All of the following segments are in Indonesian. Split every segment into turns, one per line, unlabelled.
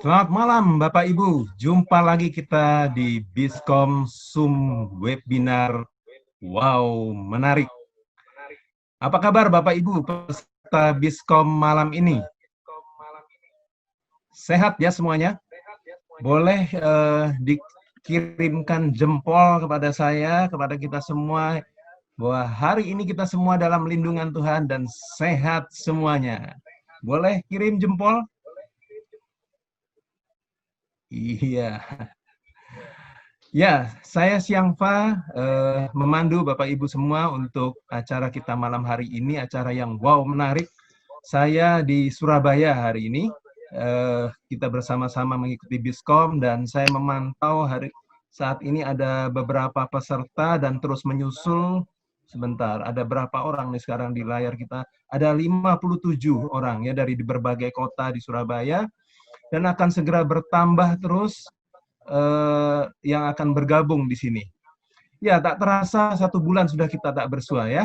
Selamat malam Bapak Ibu, jumpa lagi kita di Biskom Zoom Webinar. Wow, menarik. Apa kabar Bapak Ibu peserta Biskom malam ini? Sehat ya semuanya? Boleh dikirimkan jempol kepada saya, kepada kita semua, bahwa hari ini kita semua dalam lindungan Tuhan dan sehat semuanya. Boleh kirim jempol? Iya. Ya, saya Siangfa memandu Bapak Ibu semua untuk acara kita malam hari ini, acara yang wow menarik. Saya di Surabaya hari ini, kita bersama-sama mengikuti Biskom dan saya memantau saat ini ada beberapa peserta dan terus menyusul. Sebentar, ada berapa orang nih sekarang di layar kita? Ada 57 orang ya dari berbagai kota di Surabaya dan akan segera bertambah terus yang akan bergabung di sini. Ya, tak terasa 1 bulan sudah kita tak bersua ya.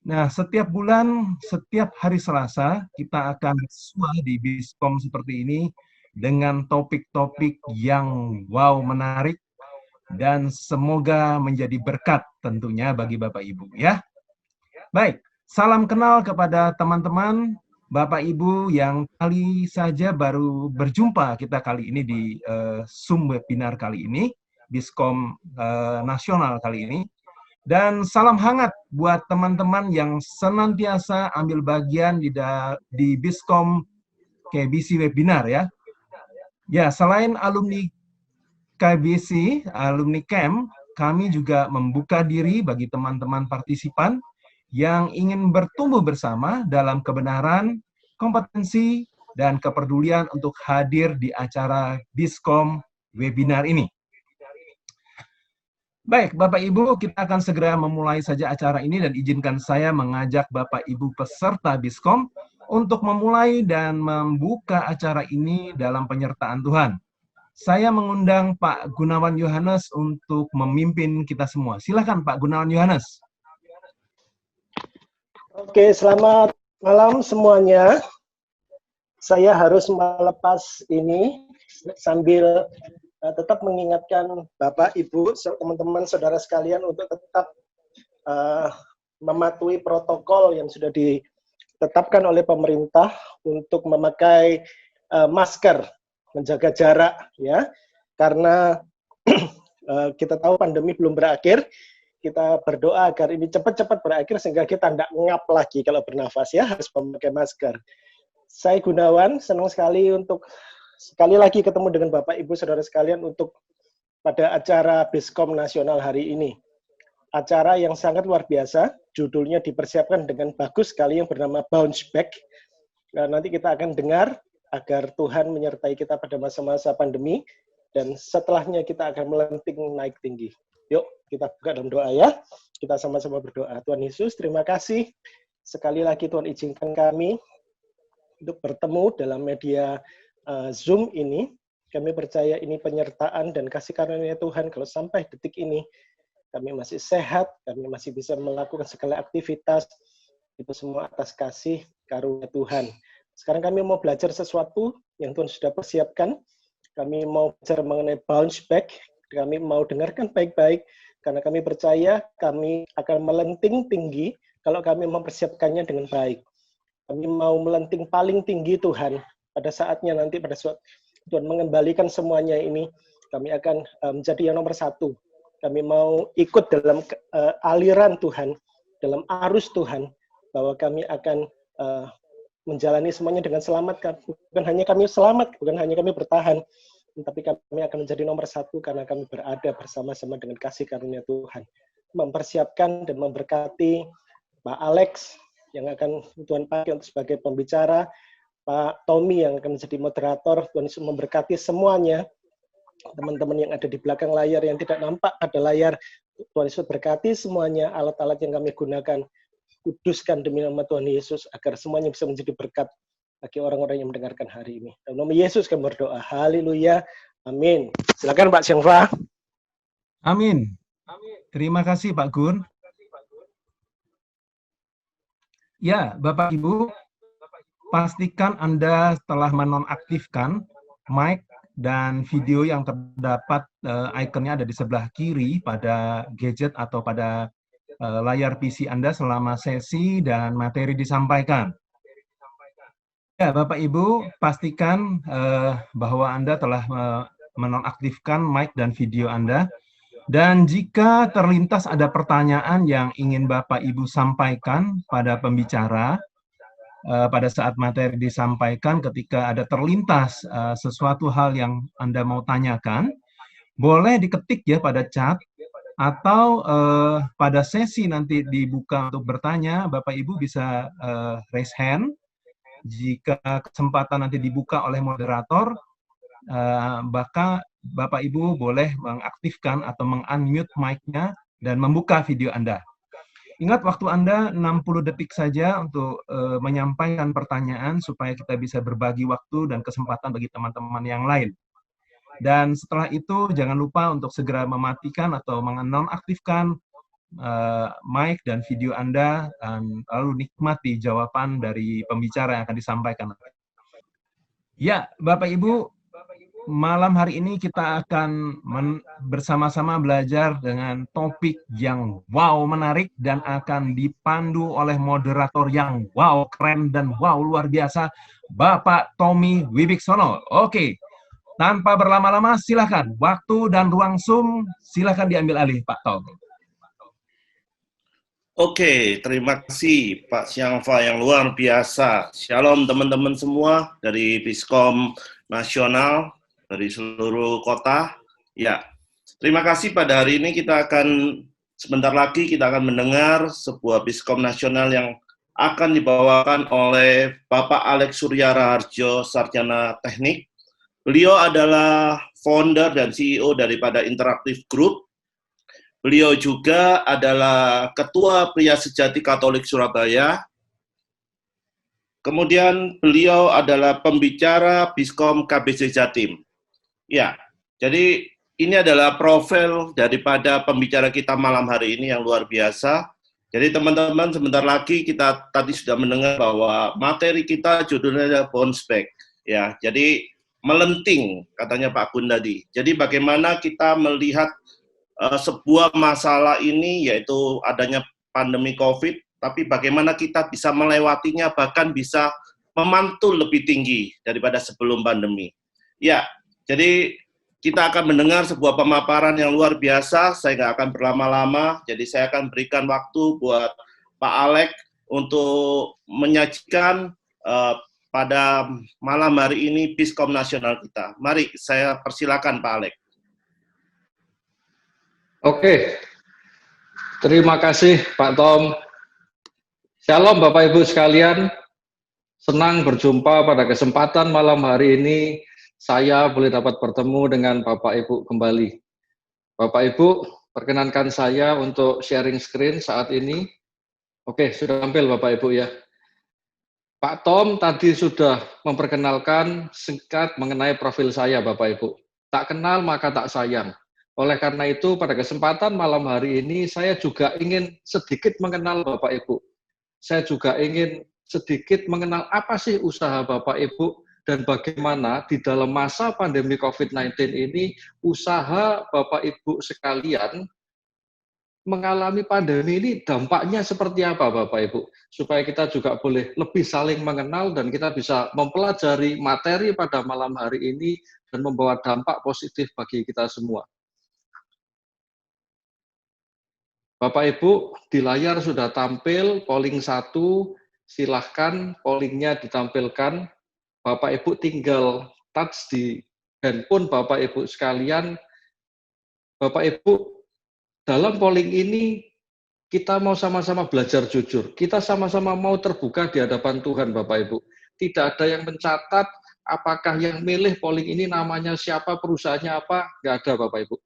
Nah, setiap bulan, setiap hari Selasa, kita akan bersua di Biskom seperti ini dengan topik-topik yang wow menarik dan semoga menjadi berkat tentunya bagi Bapak Ibu ya. Baik, salam kenal kepada teman-teman Bapak Ibu yang kali saja baru berjumpa kita kali ini di Zoom webinar kali ini, Biskom Nasional kali ini. Dan salam hangat buat teman-teman yang senantiasa ambil bagian di Biskom KBC webinar ya. Ya, selain alumni KBC, alumni Camp, kami juga membuka diri bagi teman-teman partisipan yang ingin bertumbuh bersama dalam kebenaran, kompetensi, dan kepedulian untuk hadir di acara Biskom webinar ini. Baik, Bapak Ibu, kita akan segera memulai saja acara ini dan izinkan saya mengajak Bapak Ibu peserta Biskom untuk memulai dan membuka acara ini dalam penyertaan Tuhan. Saya mengundang Pak Gunawan Yohanes untuk memimpin kita semua. Silakan Pak Gunawan Yohanes.
Oke, selamat malam semuanya. Saya harus melepas ini sambil tetap mengingatkan Bapak, Ibu, teman-teman, saudara sekalian untuk tetap mematuhi protokol yang sudah ditetapkan oleh pemerintah untuk memakai masker, menjaga jarak, ya, karena kita tahu pandemi belum berakhir. Kita berdoa agar ini cepat-cepat berakhir sehingga kita tidak ngap lagi kalau bernafas, ya, harus memakai masker. Saya Gunawan, senang sekali untuk sekali lagi ketemu dengan Bapak Ibu Saudara sekalian untuk pada acara Biskom Nasional hari ini. Acara yang sangat luar biasa, judulnya dipersiapkan dengan bagus sekali yang bernama Bounce Back. Nah, nanti kita akan dengar agar Tuhan menyertai kita pada masa-masa pandemi dan setelahnya kita akan melenting naik tinggi. Yuk, kita buka dalam doa ya. Kita sama-sama berdoa. Tuhan Yesus, terima kasih. Sekali lagi Tuhan izinkan kami untuk bertemu dalam media Zoom ini. Kami percaya ini penyertaan dan kasih karunia Tuhan kalau sampai detik ini kami masih sehat, kami masih bisa melakukan segala aktivitas, itu semua atas kasih karunia Tuhan. Sekarang kami mau belajar sesuatu yang Tuhan sudah persiapkan. Kami mau belajar mengenai bounce back. Kami mau dengarkan baik-baik, karena kami percaya kami akan melenting tinggi kalau kami mempersiapkannya dengan baik. Kami mau melenting paling tinggi Tuhan pada saatnya nanti, pada saat Tuhan mengembalikan semuanya ini, kami akan menjadi yang nomor satu. Kami mau ikut dalam aliran Tuhan, dalam arus Tuhan, bahwa kami akan menjalani semuanya dengan selamat. Bukan hanya kami selamat, bukan hanya kami bertahan, tapi kami akan menjadi nomor satu karena kami berada bersama-sama dengan kasih karunia Tuhan. Mempersiapkan dan memberkati Pak Alex yang akan Tuhan pakai untuk sebagai pembicara, Pak Tommy yang akan menjadi moderator. Tuhan Yesus memberkati semuanya. Teman-teman yang ada di belakang layar yang tidak nampak pada layar, Tuhan Yesus berkati semuanya. Alat-alat yang kami gunakan, kuduskan demi nama Tuhan Yesus agar semuanya bisa menjadi berkat bagi orang-orang yang mendengarkan hari ini. Dalam nama Yesus kami berdoa. Haleluya. Amin. Silakan Pak Siangfa.
Amin. Terima kasih Pak Gun. Ya, Bapak Ibu, pastikan Anda telah menonaktifkan mic dan video yang terdapat ikonnya ada di sebelah kiri pada gadget atau pada layar PC Anda selama sesi dan materi disampaikan. Ya, Bapak Ibu, pastikan bahwa Anda telah menonaktifkan mic dan video Anda. Dan jika terlintas ada pertanyaan yang ingin Bapak Ibu sampaikan pada pembicara, pada saat materi disampaikan, ketika ada terlintas sesuatu hal yang Anda mau tanyakan, boleh diketik ya pada chat, atau pada sesi nanti dibuka untuk bertanya, Bapak Ibu bisa raise hand. Jika kesempatan nanti dibuka oleh moderator, maka Bapak Ibu boleh mengaktifkan atau meng-unmute mic-nya dan membuka video Anda. Ingat, waktu Anda 60 detik saja untuk menyampaikan pertanyaan supaya kita bisa berbagi waktu dan kesempatan bagi teman-teman yang lain. Dan setelah itu jangan lupa untuk segera mematikan atau menonaktifkan mic dan video Anda, dan lalu nikmati jawaban dari pembicara yang akan disampaikan. Ya, Bapak Ibu, malam hari ini kita akan bersama-sama belajar dengan topik yang wow menarik dan akan dipandu oleh moderator yang wow keren dan wow luar biasa, Bapak Tommy Wibiksono. Oke, tanpa berlama-lama silakan, waktu dan ruang Zoom silakan diambil alih Pak Tom.
Oke, terima kasih Pak Syangfa yang luar biasa. Shalom teman-teman semua dari Biskom Nasional, dari seluruh kota. Ya, terima kasih pada hari ini sebentar lagi kita akan mendengar sebuah Biskom Nasional yang akan dibawakan oleh Bapak Alex Surya Raharjo, Sarjana Teknik. Beliau adalah founder dan CEO daripada Interactive Group. Beliau juga adalah Ketua Pria Sejati Katolik Surabaya. Kemudian beliau adalah pembicara Biskom KBC Jatim. Ya, jadi ini adalah profil daripada pembicara kita malam hari ini yang luar biasa. Jadi teman-teman, sebentar lagi kita tadi sudah mendengar bahwa materi kita judulnya adalah bounce back. Ya, jadi melenting katanya Pak Gun tadi. Jadi bagaimana kita melihat sebuah masalah ini, yaitu adanya pandemi COVID, tapi bagaimana kita bisa melewatinya, bahkan bisa memantul lebih tinggi daripada sebelum pandemi. Ya, jadi kita akan mendengar sebuah pemaparan yang luar biasa. Saya nggak akan berlama-lama, jadi saya akan berikan waktu buat Pak Alex untuk menyajikan pada malam hari ini Biskom Nasional kita. Mari, saya persilakan Pak Alex.
Oke, terima kasih Pak Tom. Shalom Bapak Ibu sekalian, senang berjumpa pada kesempatan malam hari ini. Saya boleh dapat bertemu dengan Bapak Ibu kembali. Bapak Ibu, perkenankan saya untuk sharing screen saat ini. Oke, sudah tampil Bapak Ibu ya. Pak Tom tadi sudah memperkenalkan singkat mengenai profil saya Bapak Ibu. Tak kenal maka tak sayang. Oleh karena itu, pada kesempatan malam hari ini, saya juga ingin sedikit mengenal Bapak Ibu. Saya juga ingin sedikit mengenal apa sih usaha Bapak Ibu, dan bagaimana di dalam masa pandemi COVID-19 ini, usaha Bapak Ibu sekalian mengalami pandemi ini dampaknya seperti apa Bapak Ibu. Supaya kita juga boleh lebih saling mengenal dan kita bisa mempelajari materi pada malam hari ini dan membawa dampak positif bagi kita semua. Bapak Ibu, di layar sudah tampil polling 1, silahkan pollingnya ditampilkan. Bapak Ibu tinggal touch di handphone Bapak Ibu sekalian. Bapak Ibu, dalam polling ini kita mau sama-sama belajar jujur. Kita sama-sama mau terbuka di hadapan Tuhan Bapak Ibu. Tidak ada yang mencatat apakah yang milih polling ini namanya siapa, perusahaannya apa, nggak ada Bapak Ibu.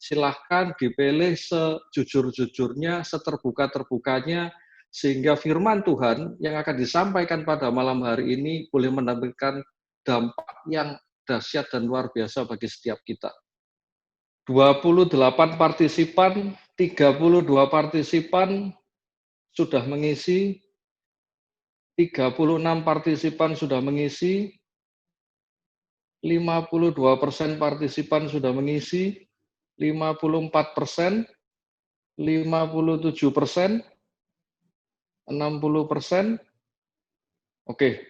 Silahkan dipilih sejujur-jujurnya, seterbuka-terbukanya, sehingga firman Tuhan yang akan disampaikan pada malam hari ini boleh menampilkan dampak yang dahsyat dan luar biasa bagi setiap kita. 28 partisipan, 32 partisipan sudah mengisi, 36 partisipan sudah mengisi, 52% partisipan sudah mengisi, 54%, 57%, 60%. Oke,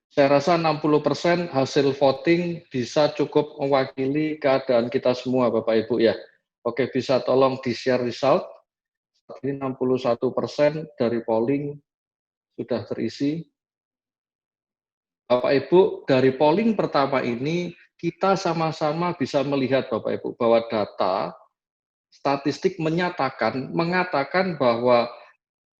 saya rasa 60% hasil voting bisa cukup mewakili keadaan kita semua, Bapak Ibu ya. Oke, bisa tolong di-share result. Ini 61% dari polling sudah terisi. Bapak Ibu, dari polling pertama ini kita sama-sama bisa melihat Bapak Ibu bahwa data statistik mengatakan bahwa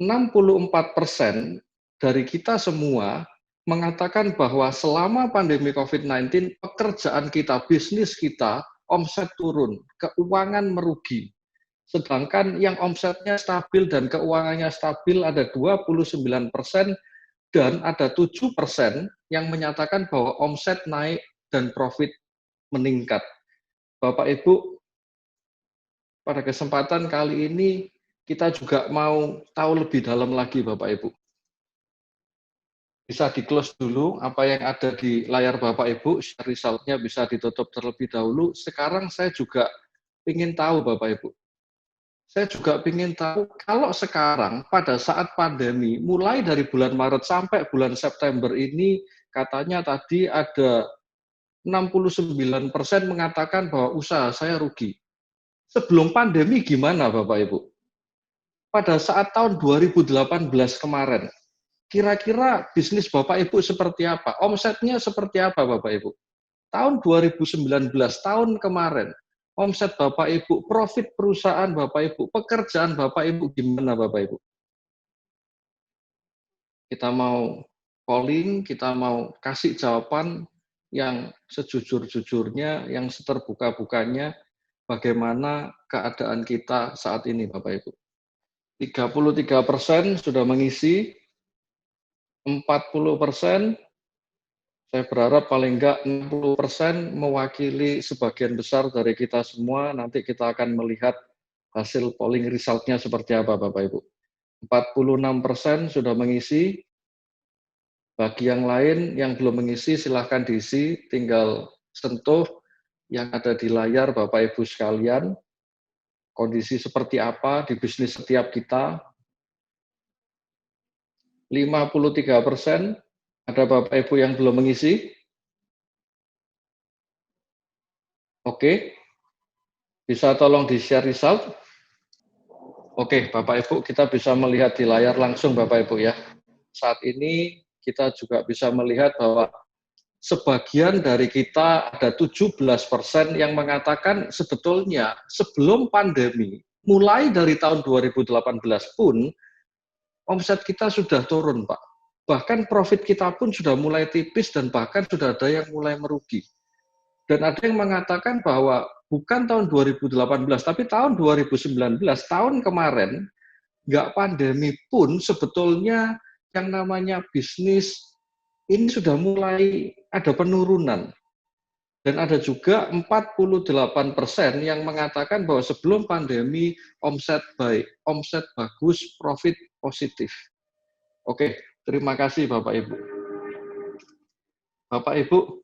64% dari kita semua mengatakan bahwa selama pandemi COVID-19 pekerjaan kita, bisnis kita, omset turun, keuangan merugi. Sedangkan yang omsetnya stabil dan keuangannya stabil ada 29%, dan ada 7% yang menyatakan bahwa omset naik dan profit meningkat. Bapak Ibu, pada kesempatan kali ini kita juga mau tahu lebih dalam lagi Bapak Ibu. Bisa di-close dulu apa yang ada di layar Bapak Ibu, share result-nya bisa ditutup terlebih dahulu. Sekarang saya juga ingin tahu Bapak Ibu. Saya juga ingin tahu kalau sekarang pada saat pandemi, mulai dari bulan Maret sampai bulan September ini, katanya tadi ada 69% mengatakan bahwa usaha saya rugi. Sebelum pandemi gimana Bapak Ibu? Pada saat tahun 2018 kemarin, kira-kira bisnis Bapak Ibu seperti apa? Omsetnya seperti apa Bapak Ibu? Tahun 2019, tahun kemarin, omset Bapak Ibu, profit perusahaan Bapak Ibu, pekerjaan Bapak Ibu gimana Bapak Ibu? Kita mau polling, kita mau kasih jawaban yang sejujur-jujurnya, yang seterbuka-bukanya, bagaimana keadaan kita saat ini Bapak Ibu. 33% sudah mengisi, 40%, saya berharap paling enggak 60% mewakili sebagian besar dari kita semua. Nanti kita akan melihat hasil polling result-nya seperti apa Bapak Ibu. 46% sudah mengisi. Bagi yang lain yang belum mengisi silahkan diisi, tinggal sentuh yang ada di layar Bapak Ibu sekalian. Kondisi seperti apa di bisnis setiap kita. 53% ada Bapak Ibu yang belum mengisi. Oke, bisa tolong di-share result. Oke, Bapak Ibu, kita bisa melihat di layar langsung Bapak Ibu ya. Saat ini kita juga bisa melihat bahwa sebagian dari kita ada 17% yang mengatakan sebetulnya sebelum pandemi, mulai dari tahun 2018 pun, omset kita sudah turun, Pak. Bahkan profit kita pun sudah mulai tipis dan bahkan sudah ada yang mulai merugi. Dan ada yang mengatakan bahwa bukan tahun 2018, tapi tahun 2019, tahun kemarin, nggak pandemi pun sebetulnya yang namanya bisnis ini sudah mulai ada penurunan. Dan ada juga 48% yang mengatakan bahwa sebelum pandemi omset baik, omset bagus, profit positif. Oke, terima kasih Bapak Ibu. Bapak Ibu,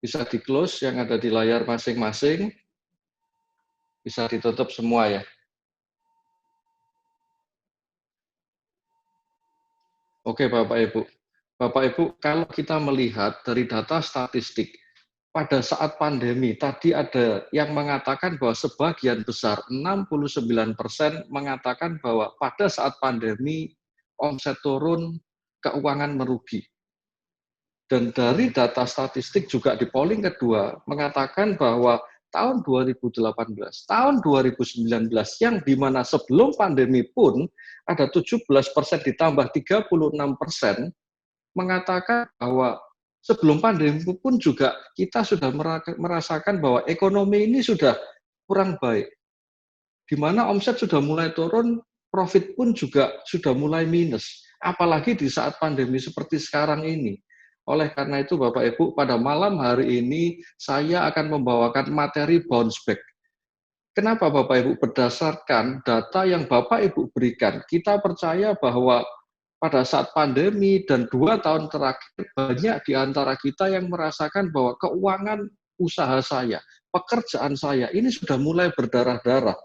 bisa di-close yang ada di layar masing-masing. Bisa ditutup semua ya. Oke Bapak Ibu. Bapak Ibu, kalau kita melihat dari data statistik, pada saat pandemi, tadi ada yang mengatakan bahwa sebagian besar, 69% mengatakan bahwa pada saat pandemi, omset turun, keuangan merugi. Dan dari data statistik juga di polling kedua, mengatakan bahwa tahun 2018, tahun 2019, yang dimana sebelum pandemi pun, ada 17% ditambah 36%, mengatakan bahwa sebelum pandemi pun juga kita sudah merasakan bahwa ekonomi ini sudah kurang baik. Di mana omset sudah mulai turun, profit pun juga sudah mulai minus. Apalagi di saat pandemi seperti sekarang ini. Oleh karena itu Bapak Ibu, pada malam hari ini saya akan membawakan materi bounce back. Kenapa Bapak Ibu? Berdasarkan data yang Bapak Ibu berikan, kita percaya bahwa pada saat pandemi dan 2 tahun terakhir, banyak di antara kita yang merasakan bahwa keuangan usaha saya, pekerjaan saya, ini sudah mulai berdarah-darah.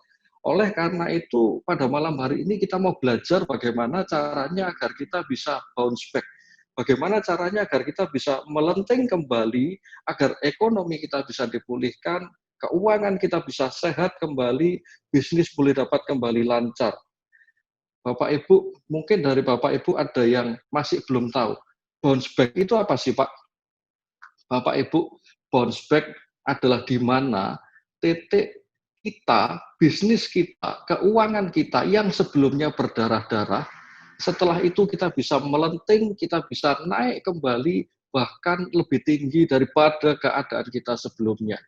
Oleh karena itu, pada malam hari ini kita mau belajar bagaimana caranya agar kita bisa bounce back. Bagaimana caranya agar kita bisa melenting kembali, agar ekonomi kita bisa dipulihkan, keuangan kita bisa sehat kembali, bisnis boleh dapat kembali lancar. Bapak Ibu, mungkin dari Bapak Ibu ada yang masih belum tahu. Bounce back itu apa sih, Pak? Bapak Ibu, bounce back adalah di mana titik kita, bisnis kita, keuangan kita yang sebelumnya berdarah-darah, setelah itu kita bisa melenting, kita bisa naik kembali, bahkan lebih tinggi daripada keadaan kita sebelumnya.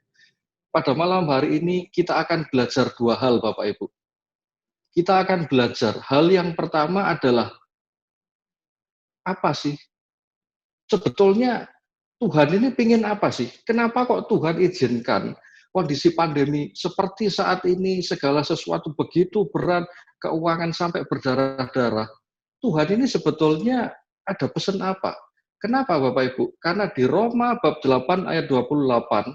Pada malam hari ini kita akan belajar 2 hal, Bapak Ibu. Kita akan belajar, hal yang pertama adalah, apa sih? Sebetulnya Tuhan ini ingin apa sih? Kenapa kok Tuhan izinkan kondisi pandemi seperti saat ini, segala sesuatu begitu berat, keuangan sampai berdarah-darah? Tuhan ini sebetulnya ada pesan apa? Kenapa Bapak Ibu? Karena di Roma bab 8 ayat 28,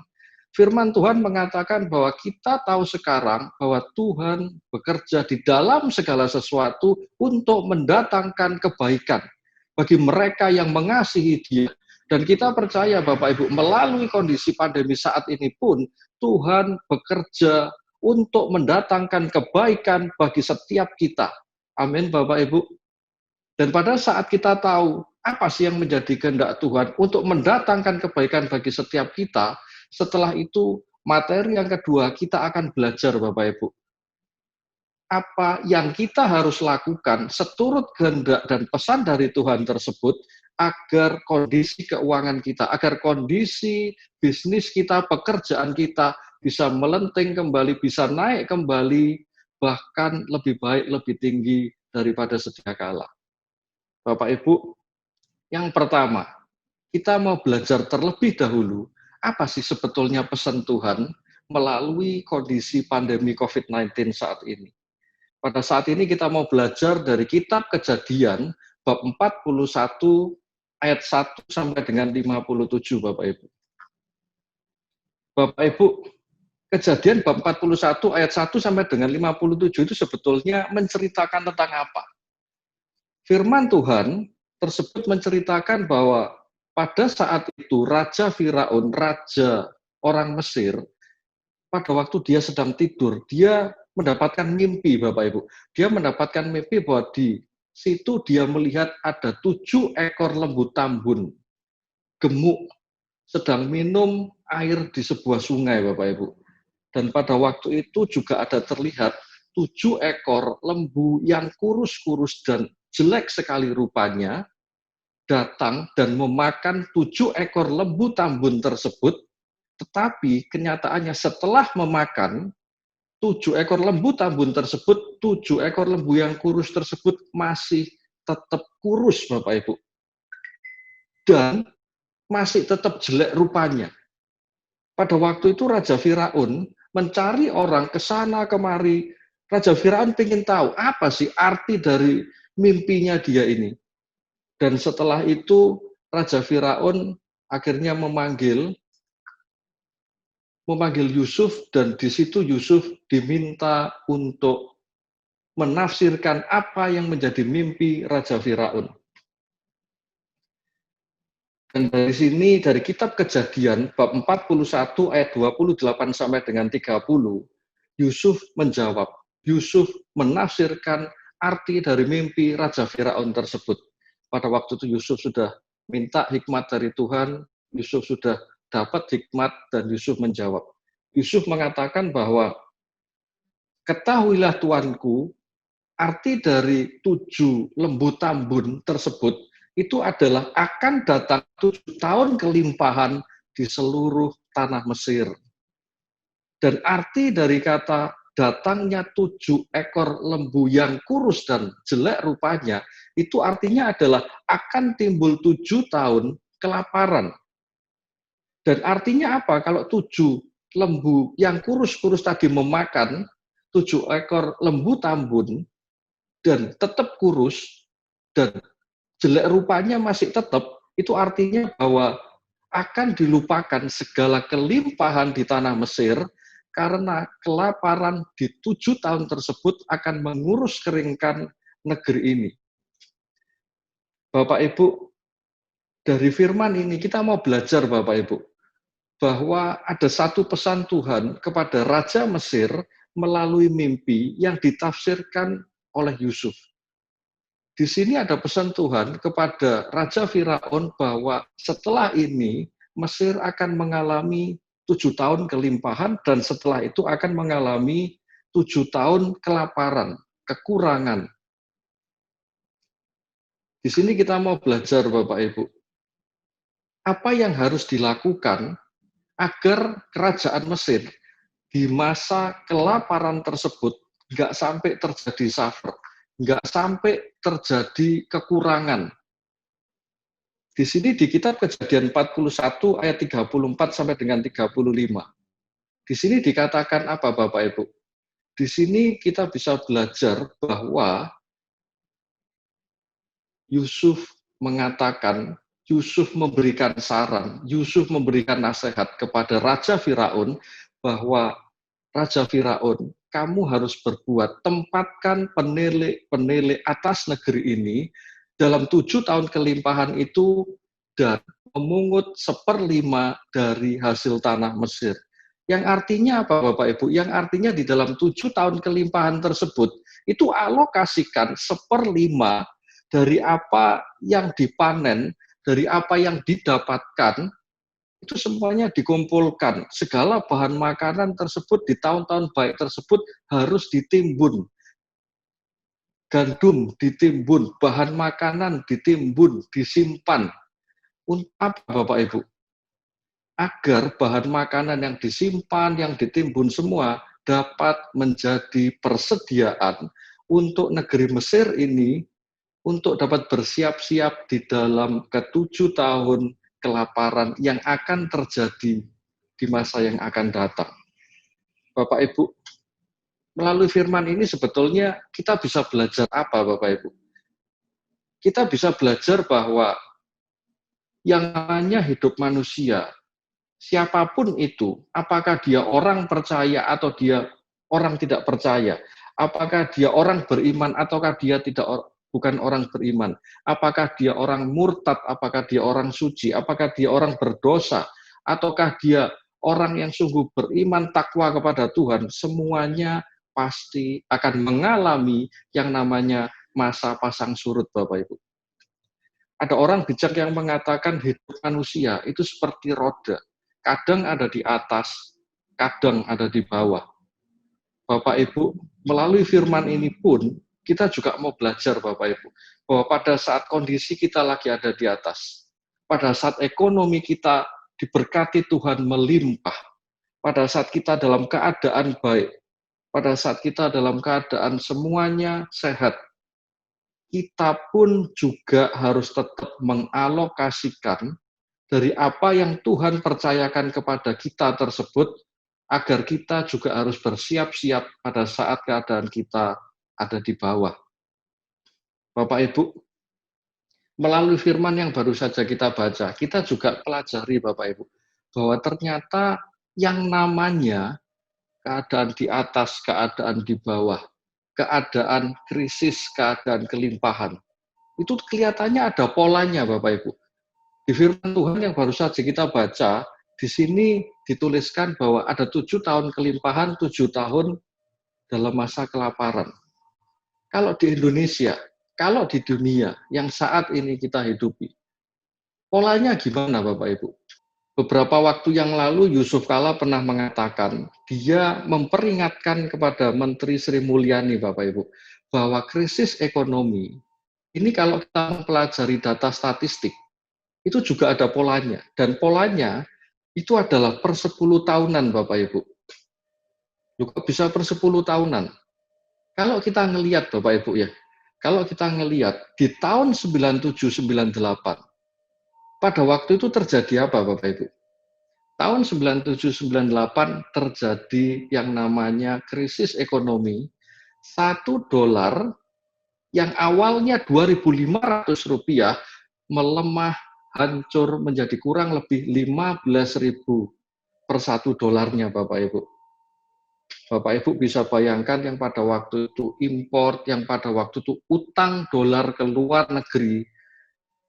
firman Tuhan mengatakan bahwa kita tahu sekarang bahwa Tuhan bekerja di dalam segala sesuatu untuk mendatangkan kebaikan bagi mereka yang mengasihi Dia. Dan kita percaya Bapak Ibu, melalui kondisi pandemi saat ini pun, Tuhan bekerja untuk mendatangkan kebaikan bagi setiap kita. Amin Bapak Ibu. Dan pada saat kita tahu apa sih yang menjadi kehendak Tuhan untuk mendatangkan kebaikan bagi setiap kita, setelah itu materi yang kedua kita akan belajar Bapak Ibu. Apa yang kita harus lakukan seturut kehendak dan pesan dari Tuhan tersebut agar kondisi keuangan kita, agar kondisi bisnis kita, pekerjaan kita bisa melenting kembali, bisa naik kembali, bahkan lebih baik, lebih tinggi daripada sedia kala. Bapak Ibu, yang pertama, kita mau belajar terlebih dahulu apa sih sebetulnya pesan Tuhan melalui kondisi pandemi COVID-19 saat ini. Pada saat ini kita mau belajar dari kitab Kejadian bab 41 ayat 1 sampai dengan 57 Bapak Ibu. Bapak Ibu, Kejadian bab 41 ayat 1 sampai dengan 57 itu sebetulnya menceritakan tentang apa? Firman Tuhan tersebut menceritakan bahwa pada saat itu Raja Firaun, raja orang Mesir, pada waktu dia sedang tidur, dia mendapatkan mimpi, Bapak Ibu. Dia mendapatkan mimpi bahwa di situ dia melihat ada 7 ekor lembu tambun, gemuk, sedang minum air di sebuah sungai, Bapak Ibu. Dan pada waktu itu juga ada terlihat 7 ekor lembu yang kurus-kurus dan jelek sekali rupanya, datang dan memakan 7 ekor lembu tambun tersebut, tetapi kenyataannya setelah memakan 7 ekor lembu tambun tersebut, 7 ekor lembu yang kurus tersebut masih tetap kurus, Bapak Ibu. Dan masih tetap jelek rupanya. Pada waktu itu Raja Firaun mencari orang ke sana kemari. Raja Firaun ingin tahu apa sih arti dari mimpinya dia ini. Dan setelah itu Raja Firaun akhirnya memanggil Yusuf, dan di situ Yusuf diminta untuk menafsirkan apa yang menjadi mimpi Raja Firaun. Dan dari sini, dari kitab Kejadian bab 41 ayat 28 sampai dengan 30, Yusuf menjawab, Yusuf menafsirkan arti dari mimpi Raja Firaun tersebut. Pada waktu itu Yusuf sudah minta hikmat dari Tuhan, Yusuf sudah dapat hikmat dan Yusuf menjawab. Yusuf mengatakan bahwa, ketahuilah Tuanku, arti dari 7 lembu tambun tersebut itu adalah akan datang 7 tahun kelimpahan di seluruh tanah Mesir. Dan arti dari kata datangnya 7 ekor lembu yang kurus dan jelek rupanya, itu artinya adalah akan timbul 7 tahun kelaparan. Dan artinya apa? Kalau 7 lembu yang kurus-kurus tadi memakan 7 ekor lembu tambun dan tetap kurus, dan jelek rupanya masih tetap, itu artinya bahwa akan dilupakan segala kelimpahan di tanah Mesir karena kelaparan di 7 tahun tersebut akan mengurus keringkan negeri ini. Bapak Ibu, dari firman ini kita mau belajar Bapak Ibu, bahwa ada satu pesan Tuhan kepada Raja Mesir melalui mimpi yang ditafsirkan oleh Yusuf. Di sini ada pesan Tuhan kepada Raja Firaun bahwa setelah ini Mesir akan mengalami 7 tahun kelimpahan dan setelah itu akan mengalami 7 tahun kelaparan, kekurangan. Di sini kita mau belajar Bapak Ibu, apa yang harus dilakukan agar kerajaan Mesir di masa kelaparan tersebut nggak sampai terjadi suffer, nggak sampai terjadi kekurangan. Di sini di kitab Kejadian 41 ayat 34 sampai dengan 35. Di sini dikatakan apa Bapak Ibu? Di sini kita bisa belajar bahwa Yusuf mengatakan, Yusuf memberikan saran, Yusuf memberikan nasihat kepada Raja Firaun bahwa Raja Firaun, kamu harus berbuat, tempatkan penilai atas negeri ini dalam 7 tahun kelimpahan itu dan memungut 1/5 dari hasil tanah Mesir. Yang artinya apa Bapak Ibu? Yang artinya di dalam 7 tahun kelimpahan tersebut, itu alokasikan 1/5 dari apa yang dipanen, dari apa yang didapatkan, itu semuanya dikumpulkan. Segala bahan makanan tersebut di tahun-tahun baik tersebut harus ditimbun. Gandum ditimbun, bahan makanan ditimbun, disimpan. Untuk apa Bapak Ibu? Agar bahan makanan yang disimpan, yang ditimbun semua dapat menjadi persediaan untuk negeri Mesir ini untuk dapat bersiap-siap di dalam ke-7 tahun kelaparan yang akan terjadi di masa yang akan datang. Bapak Ibu, melalui firman ini sebetulnya kita bisa belajar apa Bapak Ibu? Kita bisa belajar bahwa yang namanya hidup manusia, siapapun itu, apakah dia orang percaya atau dia orang tidak percaya, apakah dia orang beriman ataukah dia bukan orang beriman, apakah dia orang murtad, apakah dia orang suci, apakah dia orang berdosa, ataukah dia orang yang sungguh beriman takwa kepada Tuhan, semuanya pasti akan mengalami yang namanya masa pasang surut Bapak Ibu. Ada orang bijak yang mengatakan hidup manusia itu seperti roda, kadang ada di atas, kadang ada di bawah. Bapak Ibu, melalui firman ini pun kita juga mau belajar Bapak Ibu, bahwa pada saat kondisi kita lagi ada di atas, pada saat ekonomi kita diberkati Tuhan melimpah, pada saat kita dalam keadaan baik, pada saat kita dalam keadaan semuanya sehat, kita pun juga harus tetap mengalokasikan dari apa yang Tuhan percayakan kepada kita tersebut, agar kita juga harus bersiap-siap pada saat keadaan kita ada di bawah. Bapak Ibu, melalui firman yang baru saja kita baca, kita juga pelajari Bapak Ibu, bahwa ternyata yang namanya keadaan di atas, keadaan di bawah, keadaan krisis, keadaan kelimpahan, itu kelihatannya ada polanya Bapak Ibu. Di firman Tuhan yang baru saja kita baca, di sini dituliskan bahwa ada 7 tahun kelimpahan, 7 tahun dalam masa kelaparan. Kalau di Indonesia, kalau di dunia yang saat ini kita hidupi, polanya gimana Bapak Ibu? Beberapa waktu yang lalu Yusuf Kala pernah mengatakan, dia memperingatkan kepada Menteri Sri Mulyani Bapak Ibu, bahwa krisis ekonomi, ini kalau kita mempelajari data statistik, itu juga ada polanya. Dan polanya itu adalah per 10 tahunan Bapak Ibu. Juga bisa per 10 tahunan. Kalau kita ngelihat Bapak Ibu ya, kalau kita ngelihat di tahun 97-98, pada waktu itu terjadi apa Bapak Ibu? Tahun 97-98 terjadi yang namanya krisis ekonomi, $1 yang awalnya Rp2.500 melemah, hancur menjadi kurang lebih 15.000 per $1 Bapak Ibu. Bapak Ibu bisa bayangkan yang pada waktu itu import, yang pada waktu itu utang dolar ke luar negeri,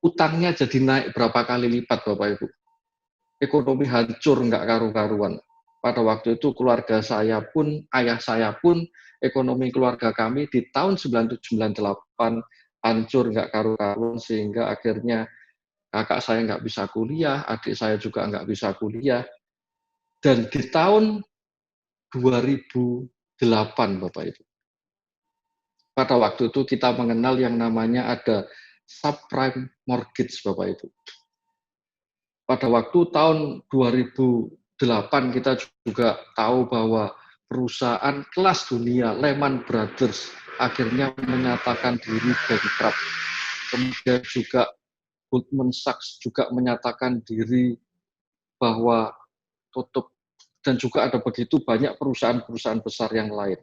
utangnya jadi naik berapa kali lipat Bapak Ibu. Ekonomi hancur nggak karu-karuan. Pada waktu itu keluarga saya pun, ayah saya pun, ekonomi keluarga kami di tahun 97-98 hancur nggak karu-karuan, sehingga akhirnya kakak saya nggak bisa kuliah, adik saya juga nggak bisa kuliah. Dan di tahun 2008 Bapak Ibu, pada waktu itu kita mengenal yang namanya ada subprime mortgage Bapak Ibu. Pada waktu tahun 2008 kita juga tahu bahwa perusahaan kelas dunia Lehman Brothers akhirnya menyatakan diri bankrupt. Kemudian juga Goldman Sachs juga menyatakan diri bahwa tutup, dan juga ada begitu banyak perusahaan-perusahaan besar yang lain.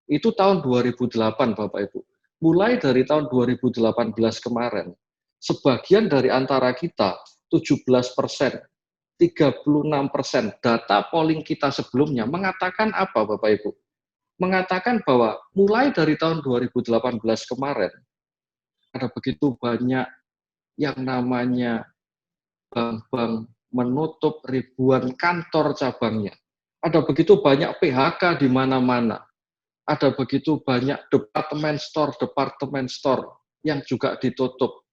Itu tahun 2008 Bapak Ibu. Mulai dari tahun 2018 kemarin, sebagian dari antara kita 17%, 36% data polling kita sebelumnya mengatakan apa Bapak Ibu? Mengatakan bahwa mulai dari tahun 2018 kemarin ada begitu banyak yang namanya bank-bank menutup ribuan kantor cabangnya. Ada begitu banyak PHK di mana-mana. Ada begitu banyak departemen store yang juga ditutup.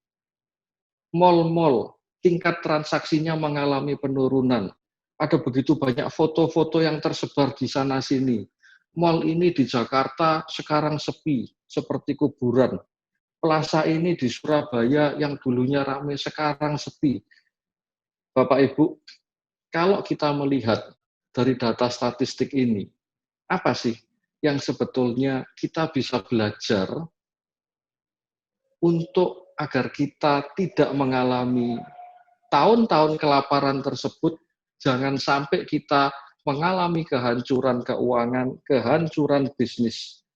Mal-mal tingkat transaksinya mengalami penurunan. Ada begitu banyak foto-foto yang tersebar di sana-sini. Mal ini di Jakarta sekarang sepi, seperti kuburan. Plaza ini di Surabaya yang dulunya ramai sekarang sepi. Bapak Ibu, kalau kita melihat dari data statistik ini, apa sih yang sebetulnya kita bisa belajar untuk agar kita tidak mengalami tahun-tahun kelaparan tersebut, jangan sampai kita mengalami kehancuran keuangan, kehancuran bisnis.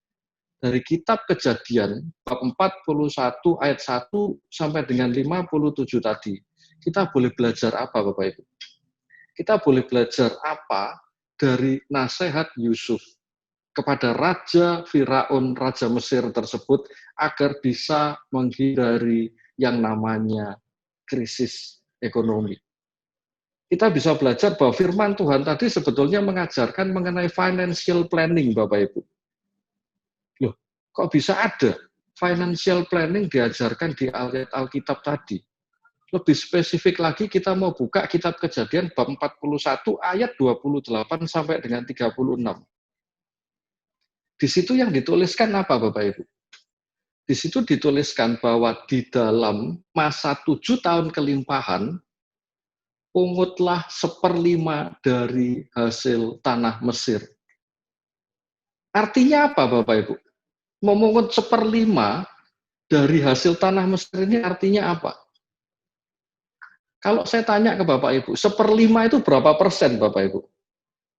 Dari kitab Kejadian, bab 41 ayat 1 sampai dengan 57 tadi, kita boleh belajar apa Bapak Ibu? Kita boleh belajar apa dari nasihat Yusuf kepada Raja Firaun, Raja Mesir tersebut, agar bisa menghindari yang namanya krisis ekonomi. Kita bisa belajar bahwa firman Tuhan tadi sebetulnya mengajarkan mengenai financial planning, Bapak Ibu. Loh, kok bisa ada financial planning diajarkan di ayat Alkitab tadi? Lebih spesifik lagi kita mau buka kitab Kejadian bab 41 ayat 28 sampai dengan 36. Di situ yang dituliskan apa Bapak Ibu? Di situ dituliskan bahwa di dalam masa 7 tahun kelimpahan, pungutlah 1/5 dari hasil tanah Mesir. Artinya apa Bapak Ibu? Memungut 1/5 dari hasil tanah Mesir ini artinya apa? Kalau saya tanya ke Bapak Ibu, 1/5 itu berapa persen Bapak Ibu?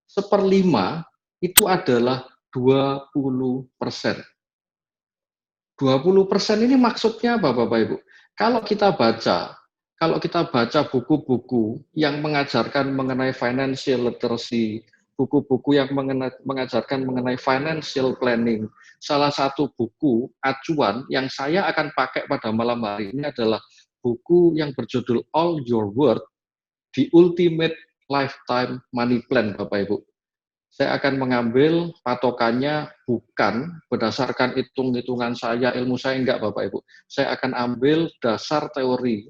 1/5 itu adalah 20%. 20% ini maksudnya apa Bapak Ibu? Kalau kita baca buku-buku yang mengajarkan mengenai financial literacy, buku-buku yang mengajarkan mengenai financial planning, salah satu buku acuan yang saya akan pakai pada malam hari ini adalah buku yang berjudul All Your Worth, The Ultimate Lifetime Money Plan, Bapak Ibu. Saya akan mengambil patokannya bukan berdasarkan hitung-hitungan saya, ilmu saya, enggak Bapak Ibu. Saya akan ambil dasar teori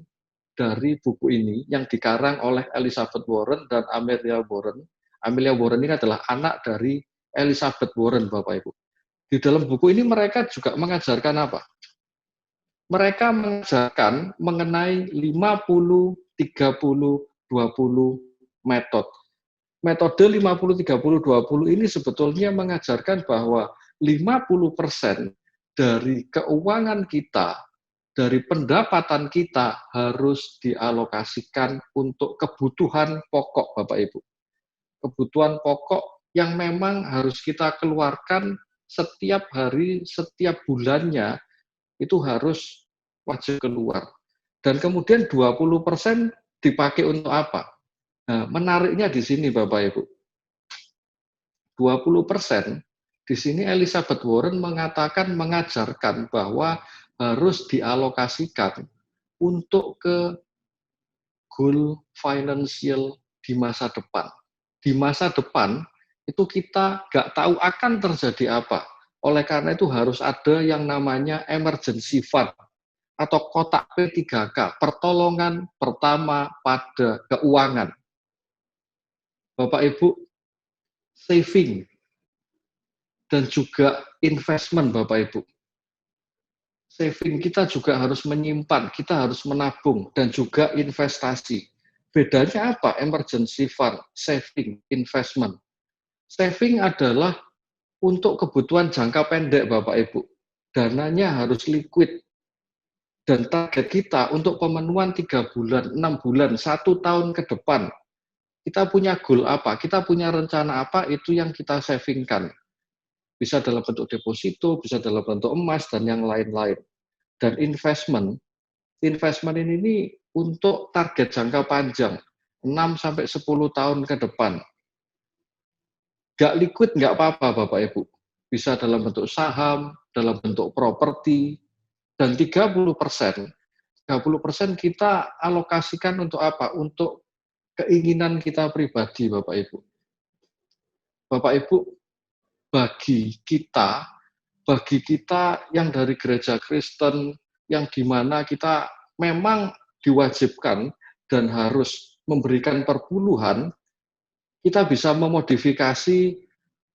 dari buku ini yang dikarang oleh Elizabeth Warren dan Amelia Warren. Amelia Warren ini adalah anak dari Elizabeth Warren, Bapak Ibu. Di dalam buku ini mereka juga mengajarkan apa? Mereka mengajarkan mengenai 50, 30, 20 metode. Metode 50, 30, 20 ini sebetulnya mengajarkan bahwa 50% dari keuangan kita, dari pendapatan kita harus dialokasikan untuk kebutuhan pokok, Bapak Ibu. Kebutuhan pokok yang memang harus kita keluarkan setiap hari, setiap bulannya, itu harus wajib keluar. Dan kemudian 20% dipakai untuk apa? Nah, menariknya di sini Bapak Ibu. 20% di sini Elizabeth Warren mengajarkan bahwa harus dialokasikan untuk ke goal financial di masa depan. Di masa depan itu kita nggak tahu akan terjadi apa. Oleh karena itu harus ada yang namanya emergency fund atau kotak P3K, pertolongan pertama pada keuangan. Bapak Ibu, saving dan juga investment Bapak Ibu. Saving kita juga harus menyimpan, kita harus menabung dan juga investasi. Bedanya apa? Emergency fund, saving, investment. Saving adalah untuk kebutuhan jangka pendek Bapak Ibu. Dananya harus liquid. Dan target kita untuk pemenuhan 3 bulan, 6 bulan, 1 tahun ke depan. Kita punya goal apa? Kita punya rencana apa? Itu yang kita savingkan. Bisa dalam bentuk deposito, bisa dalam bentuk emas, dan yang lain-lain. Dan investment ini untuk target jangka panjang, 6-10 tahun ke depan. Nggak liquid, nggak apa-apa Bapak Ibu. Bisa dalam bentuk saham, dalam bentuk properti, dan 30% kita alokasikan untuk apa? Untuk keinginan kita pribadi Bapak Ibu. Bapak Ibu, bagi kita yang dari gereja Kristen, yang dimana kita memang diwajibkan dan harus memberikan perpuluhan, kita bisa memodifikasi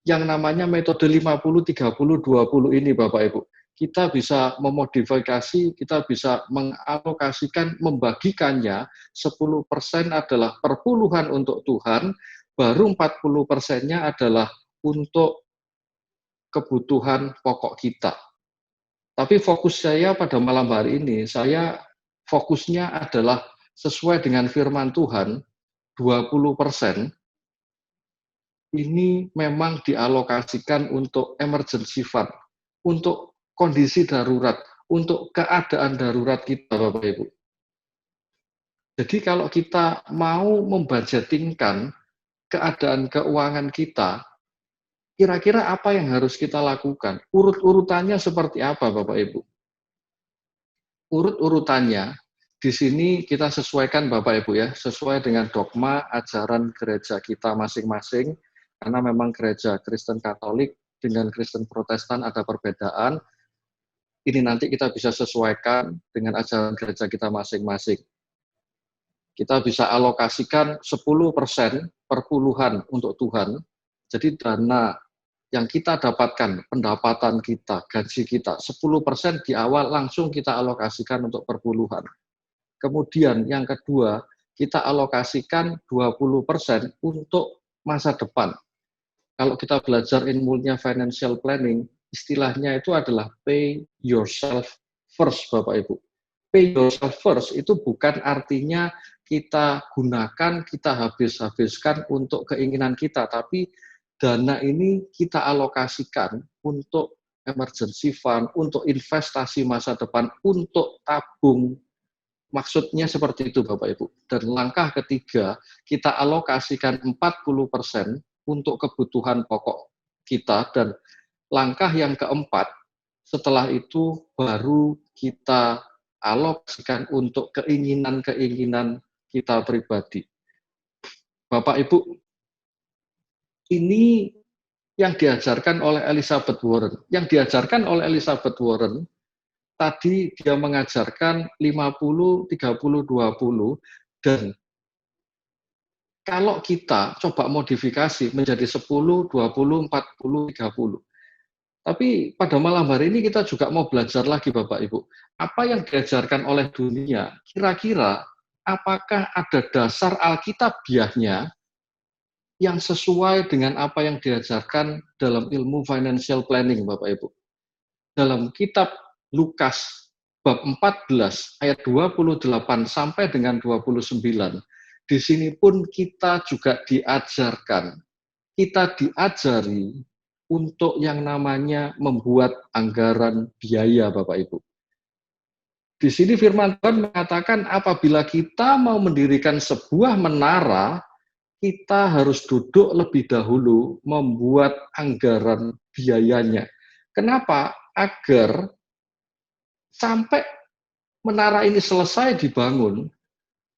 yang namanya metode 50-30-20 ini Bapak Ibu. Kita bisa memodifikasi, kita bisa mengalokasikan, membagikannya 10% adalah perpuluhan untuk Tuhan, baru 40%-nya adalah untuk kebutuhan pokok kita. Tapi fokus saya pada malam hari ini, saya fokusnya adalah sesuai dengan firman Tuhan, 20% ini memang dialokasikan untuk emergency fund, untuk kondisi darurat, untuk keadaan darurat kita, Bapak Ibu. Jadi kalau kita mau membudgetingkan keadaan keuangan kita, kira-kira apa yang harus kita lakukan? Urut-urutannya seperti apa, Bapak Ibu? Urut-urutannya di sini kita sesuaikan, Bapak Ibu ya, sesuai dengan dogma ajaran gereja kita masing-masing, karena memang gereja Kristen Katolik dengan Kristen Protestan ada perbedaan. Ini nanti kita bisa sesuaikan dengan ajaran gereja kita masing-masing. Kita bisa alokasikan 10% perpuluhan untuk Tuhan. Jadi dana yang kita dapatkan, pendapatan kita, gaji kita, 10% di awal langsung kita alokasikan untuk perpuluhan. Kemudian yang kedua, kita alokasikan 20% untuk masa depan. Kalau kita belajar ilmunya financial planning, istilahnya itu adalah pay yourself first, Bapak Ibu. Pay yourself first itu bukan artinya kita gunakan, kita habis-habiskan untuk keinginan kita, tapi dana ini kita alokasikan untuk emergency fund, untuk investasi masa depan, untuk tabung. Maksudnya seperti itu Bapak Ibu. Dan langkah ketiga, kita alokasikan 40% untuk kebutuhan pokok kita, dan langkah yang keempat, setelah itu baru kita alokasikan untuk keinginan-keinginan kita pribadi. Bapak Ibu, ini yang diajarkan oleh Elizabeth Warren. Yang diajarkan oleh Elizabeth Warren, tadi dia mengajarkan 50, 30, 20, dan kalau kita coba modifikasi menjadi 10, 20, 40, 30. Tapi pada malam hari ini kita juga mau belajar lagi Bapak Ibu. Apa yang diajarkan oleh dunia, kira-kira apakah ada dasar alkitabiahnya yang sesuai dengan apa yang diajarkan dalam ilmu financial planning Bapak Ibu. Dalam kitab Lukas bab 14 ayat 28 sampai dengan 29, di sini pun kita juga diajarkan, kita diajari untuk yang namanya membuat anggaran biaya Bapak Ibu. Di sini firman Tuhan mengatakan apabila kita mau mendirikan sebuah menara, kita harus duduk lebih dahulu membuat anggaran biayanya. Kenapa? Agar sampai menara ini selesai dibangun,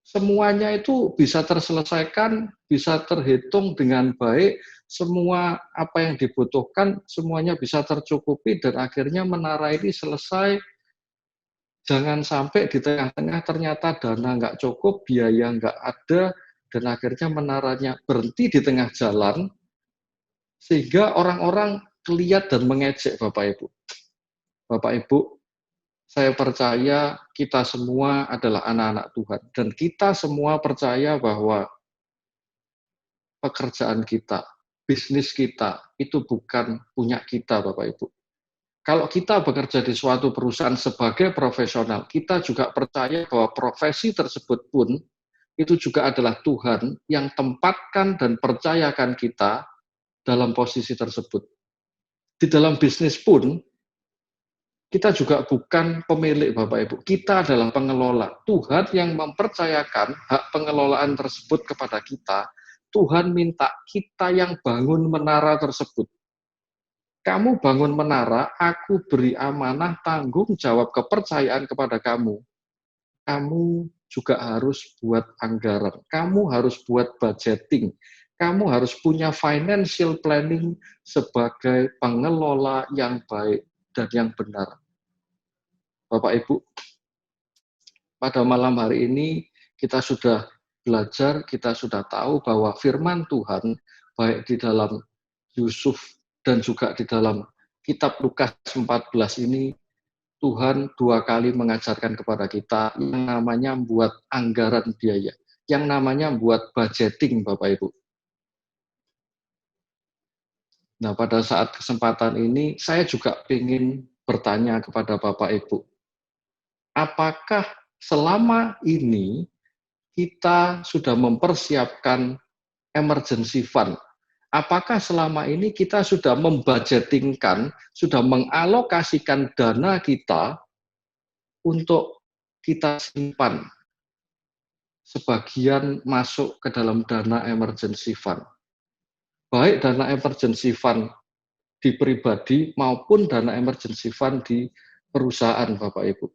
semuanya itu bisa terselesaikan, bisa terhitung dengan baik, semua apa yang dibutuhkan semuanya bisa tercukupi dan akhirnya menara ini selesai. Jangan sampai di tengah-tengah ternyata dana nggak cukup, biaya nggak ada, dan akhirnya menaranya berhenti di tengah jalan, sehingga orang-orang lihat dan mengejek Bapak Ibu. Bapak Ibu, saya percaya kita semua adalah anak-anak Tuhan, dan kita semua percaya bahwa pekerjaan kita, bisnis kita, itu bukan punya kita Bapak Ibu. Kalau kita bekerja di suatu perusahaan sebagai profesional, kita juga percaya bahwa profesi tersebut pun itu juga adalah Tuhan yang tempatkan dan percayakan kita dalam posisi tersebut. Di dalam bisnis pun, kita juga bukan pemilik Bapak Ibu, kita adalah pengelola. Tuhan yang mempercayakan hak pengelolaan tersebut kepada kita, Tuhan minta kita yang bangun menara tersebut. Kamu bangun menara, aku beri amanah, tanggung jawab, kepercayaan kepada kamu. Kamu juga harus buat anggaran, kamu harus buat budgeting, kamu harus punya financial planning sebagai pengelola yang baik dan yang benar. Bapak Ibu, pada malam hari ini kita sudah belajar, kita sudah tahu bahwa firman Tuhan, baik di dalam Yusuf dan juga di dalam kitab Lukas 14 ini, Tuhan 2 kali mengajarkan kepada kita yang namanya buat anggaran biaya, yang namanya buat budgeting Bapak Ibu. Nah, pada saat kesempatan ini, saya juga ingin bertanya kepada Bapak Ibu, apakah selama ini kita sudah mempersiapkan emergency fund? Apakah selama ini kita sudah membudgetingkan, sudah mengalokasikan dana kita untuk kita simpan sebagian masuk ke dalam dana emergency fund? Baik dana emergency fund di pribadi maupun dana emergency fund di perusahaan, Bapak Ibu.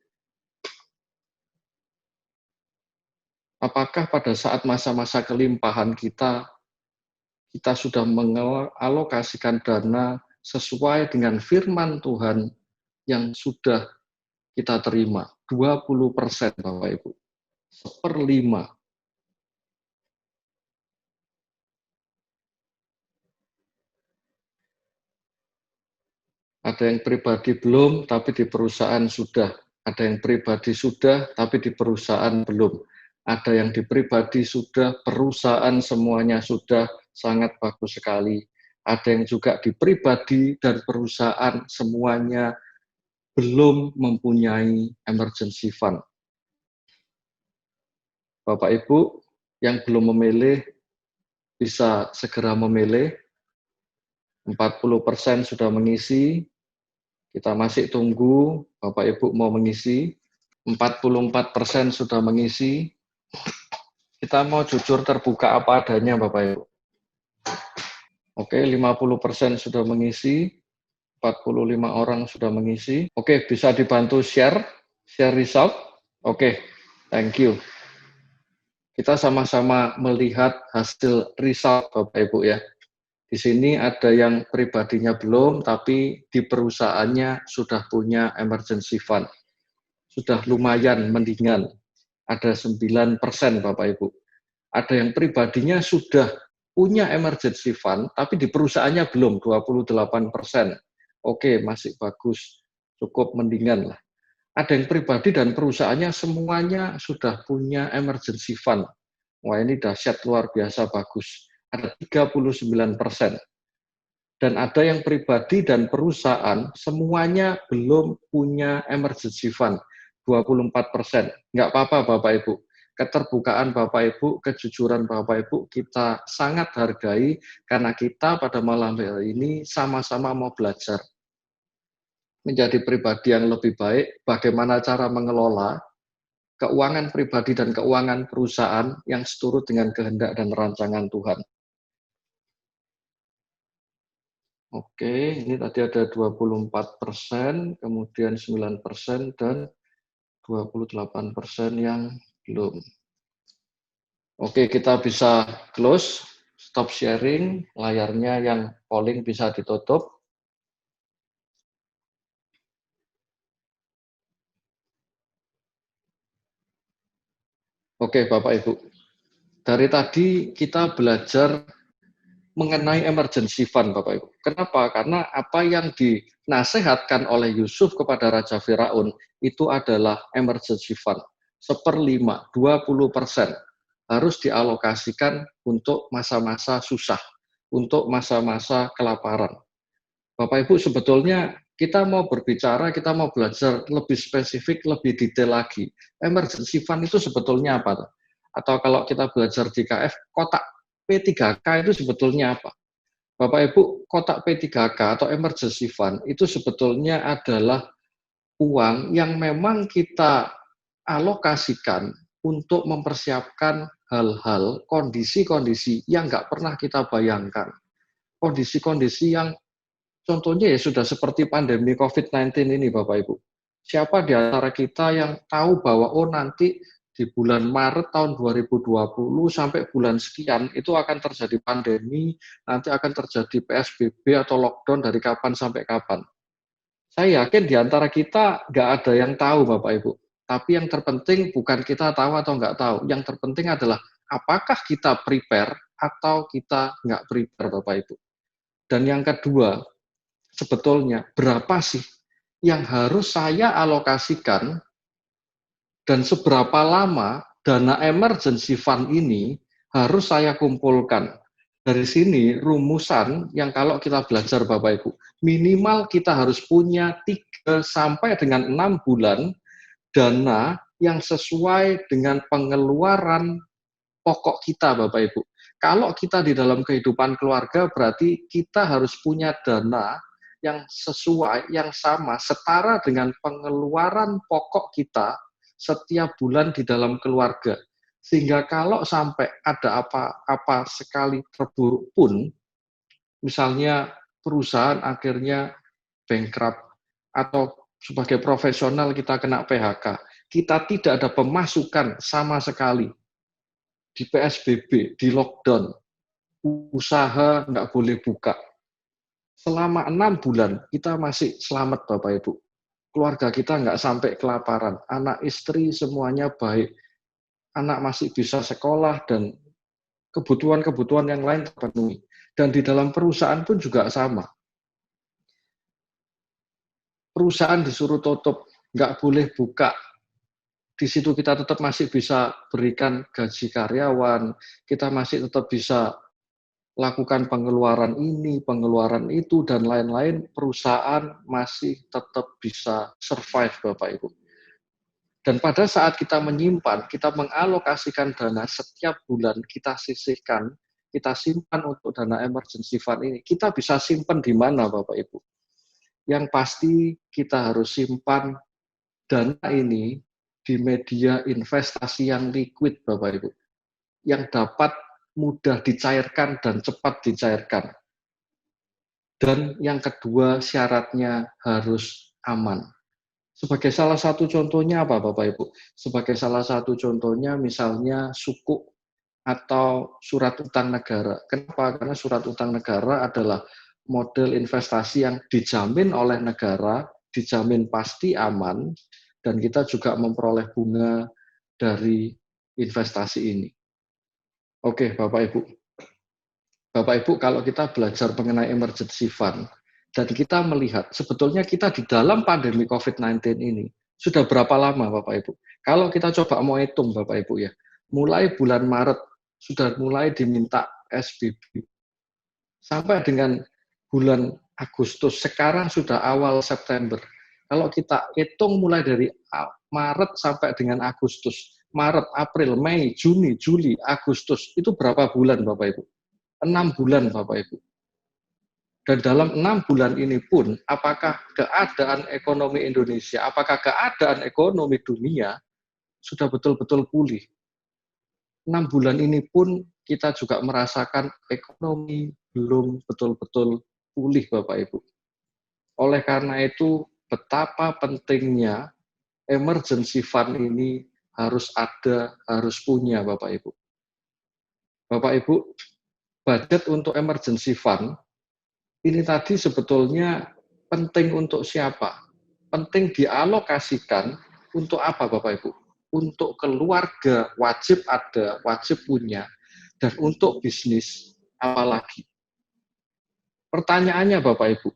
Apakah pada saat masa-masa kelimpahan kita sudah mengalokasikan dana sesuai dengan firman Tuhan yang sudah kita terima, 20% Bapak Ibu, 1/5. Ada yang pribadi belum, tapi di perusahaan sudah. Ada yang pribadi sudah, tapi di perusahaan belum. Ada yang di pribadi sudah, perusahaan semuanya sudah, sangat bagus sekali. Ada yang juga di pribadi dan perusahaan semuanya belum mempunyai emergency fund. Bapak Ibu yang belum memilih bisa segera memilih. 40% sudah mengisi. Kita masih tunggu Bapak Ibu mau mengisi. 44% sudah mengisi. Kita mau jujur terbuka apa adanya Bapak Ibu. Oke, 50% sudah mengisi. 45 orang sudah mengisi. Oke, bisa dibantu share result. Oke, thank you. Kita sama-sama melihat hasil result Bapak Ibu ya. Di sini ada yang pribadinya belum, tapi di perusahaannya sudah punya emergency fund. Sudah lumayan mendingan. Ada 9% Bapak Ibu. Ada yang pribadinya sudah punya emergency fund, tapi di perusahaannya belum, 28%. Oke, masih bagus. Cukup mendingan lah. Ada yang pribadi dan perusahaannya semuanya sudah punya emergency fund. Wah, ini dahsyat luar biasa bagus. Ada 39%. Dan ada yang pribadi dan perusahaan semuanya belum punya emergency fund. 24%. Nggak apa-apa Bapak Ibu. Keterbukaan Bapak Ibu, kejujuran Bapak Ibu kita sangat hargai karena kita pada malam hari ini sama-sama mau belajar. menjadi pribadi yang lebih baik, bagaimana cara mengelola keuangan pribadi dan keuangan perusahaan yang seturut dengan kehendak dan rancangan Tuhan. Oke, ini tadi ada 24%, kemudian 9%, dan 28% yang belum. Oke, kita bisa close, stop sharing, layarnya yang polling bisa ditutup. Oke, Bapak Ibu. Dari tadi kita belajar mengenai emergency fund, Bapak Ibu. Kenapa? Karena apa yang dinasihatkan oleh Yusuf kepada Raja Firaun itu adalah emergency fund. 1/5, 20% harus dialokasikan untuk masa-masa susah, untuk masa-masa kelaparan. Bapak Ibu, sebetulnya kita mau berbicara, kita mau belajar lebih spesifik, lebih detail lagi. Emergency fund itu sebetulnya apa? Atau kalau kita belajar di KF, kotak P3K itu sebetulnya apa? Bapak Ibu, kotak P3K atau emergency fund itu sebetulnya adalah uang yang memang kita alokasikan untuk mempersiapkan hal-hal, kondisi-kondisi yang nggak pernah kita bayangkan. Kondisi-kondisi yang contohnya ya sudah seperti pandemi COVID-19 ini, Bapak Ibu. Siapa di antara kita yang tahu bahwa nanti di bulan Maret tahun 2020 sampai bulan sekian itu akan terjadi pandemi, nanti akan terjadi PSBB atau lockdown dari kapan sampai kapan. Saya yakin di antara kita nggak ada yang tahu, Bapak Ibu. Tapi yang terpenting bukan kita tahu atau nggak tahu. Yang terpenting adalah apakah kita prepare atau kita nggak prepare, Bapak Ibu. Dan yang kedua, sebetulnya berapa sih yang harus saya alokasikan dan seberapa lama dana emergency fund ini harus saya kumpulkan. Dari sini rumusan yang kalau kita belajar Bapak Ibu, minimal kita harus punya 3 sampai dengan 6 bulan dana yang sesuai dengan pengeluaran pokok kita Bapak Ibu. Kalau kita di dalam kehidupan keluarga berarti kita harus punya dana yang sesuai, yang sama, setara dengan pengeluaran pokok kita setiap bulan di dalam keluarga. Sehingga kalau sampai ada apa-apa sekali terburuk pun, misalnya perusahaan akhirnya bankrupt, atau sebagai profesional kita kena PHK, kita tidak ada pemasukan sama sekali, di PSBB, di lockdown, usaha nggak boleh buka. Selama 6 bulan kita masih selamat Bapak Ibu. Keluarga kita nggak sampai kelaparan, anak istri semuanya baik, anak masih bisa sekolah dan kebutuhan-kebutuhan yang lain terpenuhi. Dan di dalam perusahaan pun juga sama. Perusahaan disuruh tutup, nggak boleh buka. Di situ kita tetap masih bisa berikan gaji karyawan, kita masih tetap bisa lakukan pengeluaran ini, pengeluaran itu, dan lain-lain, perusahaan masih tetap bisa survive, Bapak Ibu. Dan pada saat kita menyimpan, kita mengalokasikan dana setiap bulan, kita sisihkan, kita simpan untuk dana emergency fund ini. Kita bisa simpan di mana, Bapak Ibu? Yang pasti kita harus simpan dana ini di media investasi yang liquid, Bapak Ibu, yang dapat mudah dicairkan dan cepat dicairkan. Dan yang kedua, syaratnya harus aman. Sebagai salah satu contohnya apa, Bapak Ibu? Sebagai salah satu contohnya misalnya sukuk atau surat utang negara. Kenapa? Karena surat utang negara adalah model investasi yang dijamin oleh negara, dijamin pasti aman, dan kita juga memperoleh bunga dari investasi ini. Oke, Bapak Ibu. Bapak Ibu, kalau kita belajar mengenai emergency fund, dan kita melihat sebetulnya kita di dalam pandemi COVID-19 ini sudah berapa lama, Bapak Ibu? Kalau kita coba mau hitung, Bapak Ibu ya, mulai bulan Maret sudah mulai diminta SBB. Sampai dengan bulan Agustus, sekarang sudah awal September. Kalau kita hitung mulai dari Maret sampai dengan Agustus, Maret, April, Mei, Juni, Juli, Agustus, itu berapa bulan Bapak Ibu? 6 bulan Bapak Ibu. Dan dalam 6 bulan ini pun, apakah keadaan ekonomi Indonesia, apakah keadaan ekonomi dunia sudah betul-betul pulih? 6 bulan ini pun kita juga merasakan ekonomi belum betul-betul pulih, Bapak Ibu. Oleh karena itu, betapa pentingnya emergency fund ini harus ada, harus punya, Bapak Ibu. Bapak Ibu, budget untuk emergency fund ini tadi sebetulnya penting untuk siapa? Penting dialokasikan untuk apa, Bapak Ibu? Untuk keluarga wajib ada, wajib punya, dan untuk bisnis apalagi. Pertanyaannya, Bapak Ibu,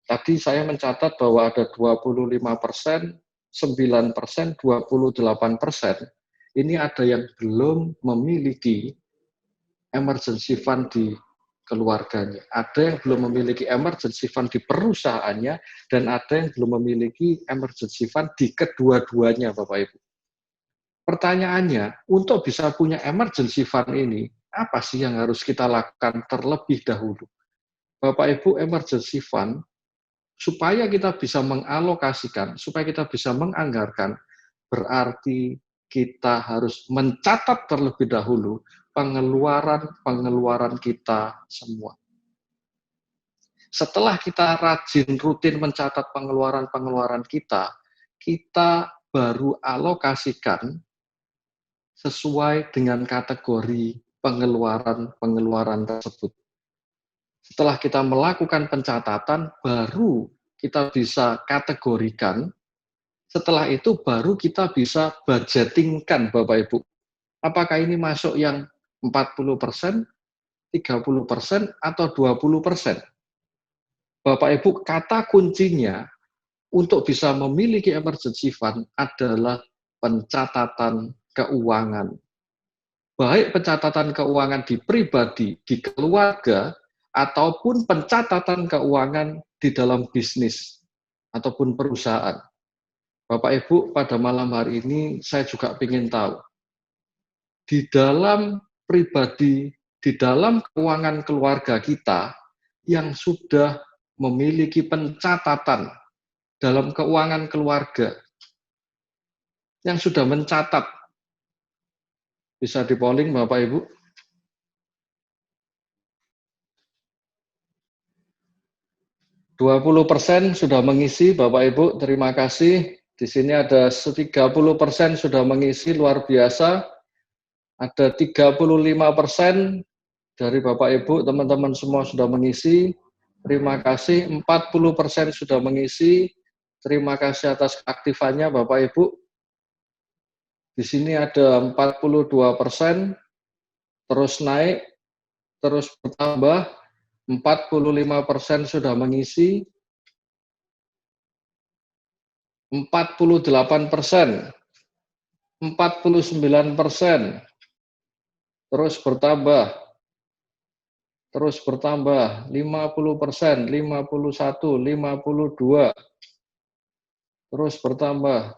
tadi saya mencatat bahwa ada 25%, 9%, 28%. Ini ada yang belum memiliki emergency fund di keluarganya. Ada yang belum memiliki emergency fund di perusahaannya, dan ada yang belum memiliki emergency fund di kedua-duanya, Bapak Ibu. Pertanyaannya, untuk bisa punya emergency fund ini, apa sih yang harus kita lakukan terlebih dahulu? Bapak Ibu, emergency fund, supaya kita bisa mengalokasikan, supaya kita bisa menganggarkan, berarti kita harus mencatat terlebih dahulu pengeluaran kita semua. Setelah kita rajin rutin mencatat pengeluaran kita baru alokasikan sesuai dengan kategori pengeluaran tersebut. Setelah kita melakukan pencatatan, baru kita bisa kategorikan. Setelah itu baru kita bisa budgetingkan, Bapak Ibu. Apakah ini masuk yang 40%, 30%, atau 20%. Bapak Ibu, kata kuncinya untuk bisa memiliki emergency fund adalah pencatatan keuangan. Baik pencatatan keuangan di pribadi, di keluarga, ataupun pencatatan keuangan di dalam bisnis ataupun perusahaan. Bapak Ibu, pada malam hari ini saya juga ingin tahu, di dalam pribadi, di dalam keuangan keluarga kita yang sudah memiliki pencatatan dalam keuangan keluarga, yang sudah mencatat, bisa di-polling Bapak Ibu. %20 sudah mengisi, Bapak Ibu, terima kasih. Di sini ada 30% sudah mengisi, luar biasa. Ada 35% dari Bapak Ibu, teman-teman semua sudah mengisi. Terima kasih. 40% sudah mengisi. Terima kasih atas keaktifannya, Bapak Ibu. Di sini ada 42%, terus naik, terus bertambah. 45% sudah mengisi. 48%, 49%, terus bertambah, 50%, 51, 52, terus bertambah,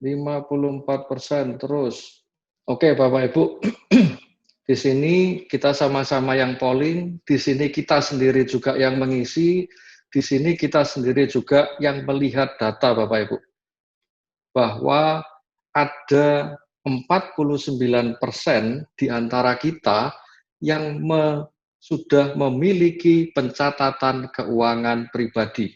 54%, terus. Oke, Bapak Ibu, di sini kita sama-sama yang polling, di sini kita sendiri juga yang mengisi, di sini kita sendiri juga yang melihat data, Bapak Ibu, bahwa ada 49% di antara kita yang sudah memiliki pencatatan keuangan pribadi.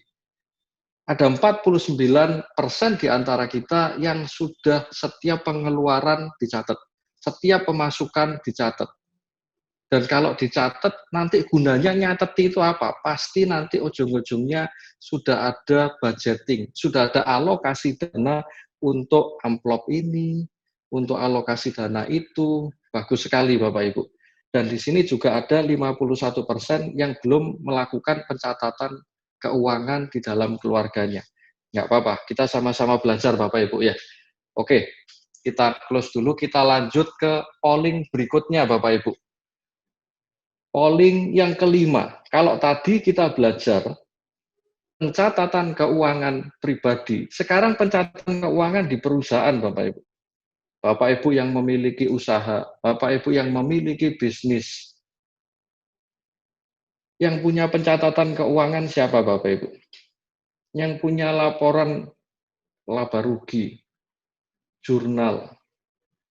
Ada 49% di antara kita yang sudah setiap pengeluaran dicatat, setiap pemasukan dicatat. Dan kalau dicatat, nanti gunanya nyatet itu apa? Pasti nanti ujung-ujungnya sudah ada budgeting, sudah ada alokasi dana untuk amplop ini, untuk alokasi dana itu. Bagus sekali Bapak Ibu. Dan di sini juga ada 51% yang belum melakukan pencatatan keuangan di dalam keluarganya. Nggak apa-apa, kita sama-sama belajar Bapak Ibu ya. Oke, kita close dulu, kita lanjut ke polling berikutnya Bapak Ibu. Polling yang kelima, kalau tadi kita belajar pencatatan keuangan pribadi, sekarang pencatatan keuangan di perusahaan Bapak Ibu. Bapak Ibu yang memiliki usaha, Bapak Ibu yang memiliki bisnis. Yang punya pencatatan keuangan siapa Bapak Ibu? Yang punya laporan laba rugi, jurnal,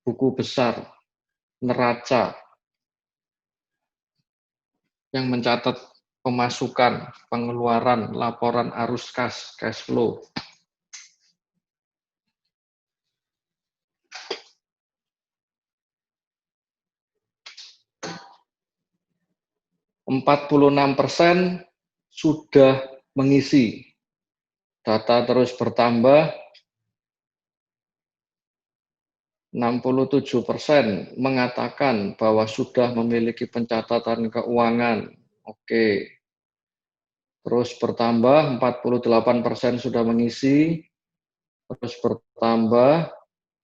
buku besar, neraca, yang mencatat pemasukan, pengeluaran, laporan arus kas, cash flow. 46% sudah mengisi. Data terus bertambah, 67% mengatakan bahwa sudah memiliki pencatatan keuangan. Oke. Terus bertambah, 48% sudah mengisi. Terus bertambah,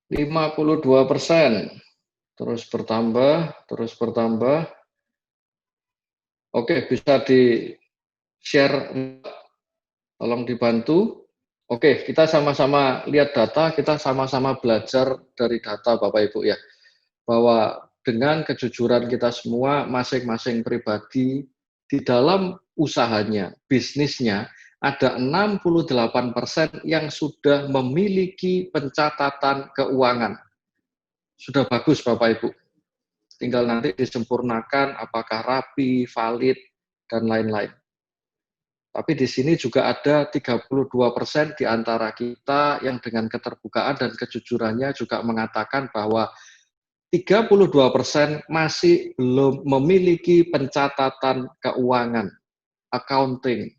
52%. Terus bertambah. Oke, bisa di-share, tolong dibantu. Oke, kita sama-sama lihat data, kita sama-sama belajar dari data Bapak Ibu ya. Bahwa dengan kejujuran kita semua, masing-masing pribadi, di dalam usahanya, bisnisnya, ada 68% yang sudah memiliki pencatatan keuangan. Sudah bagus Bapak Ibu. Tinggal nanti disempurnakan apakah rapi, valid, dan lain-lain. Tapi di sini juga ada 32% di antara kita yang dengan keterbukaan dan kejujurannya juga mengatakan bahwa 32% masih belum memiliki pencatatan keuangan, accounting,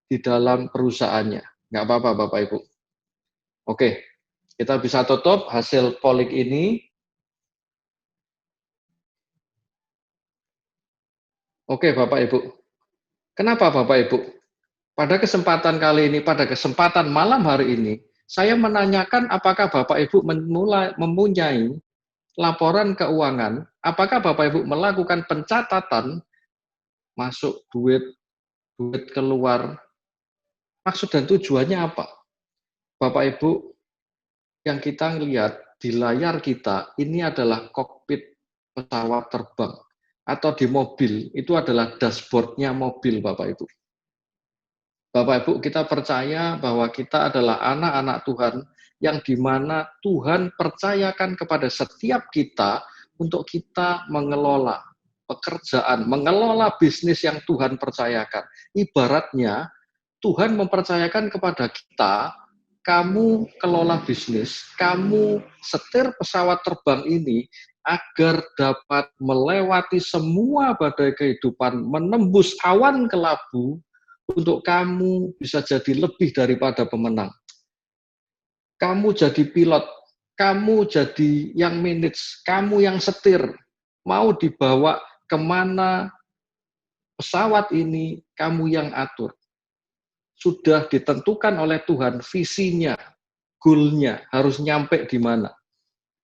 di dalam perusahaannya. Nggak apa-apa Bapak Ibu. Oke, kita bisa tutup hasil polling ini. Oke Bapak Ibu. Kenapa Bapak Ibu? Pada kesempatan kali ini, pada kesempatan malam hari ini, saya menanyakan apakah Bapak Ibu mempunyai laporan keuangan, apakah Bapak Ibu melakukan pencatatan masuk duit keluar, maksud dan tujuannya apa? Bapak Ibu, yang kita lihat di layar kita, ini adalah kokpit pesawat terbang. Atau di mobil, itu adalah dashboardnya mobil Bapak Ibu. Bapak Ibu, kita percaya bahwa kita adalah anak-anak Tuhan yang dimana Tuhan percayakan kepada setiap kita untuk kita mengelola pekerjaan, mengelola bisnis yang Tuhan percayakan. Ibaratnya, Tuhan mempercayakan kepada kita, kamu kelola bisnis, kamu setir pesawat terbang ini agar dapat melewati semua badai kehidupan, menembus awan kelabu, untuk kamu bisa jadi lebih daripada pemenang. Kamu jadi pilot, kamu jadi yang manage, kamu yang setir, mau dibawa kemana pesawat ini, kamu yang atur. Sudah ditentukan oleh Tuhan visinya, goal-nya, harus nyampe di mana.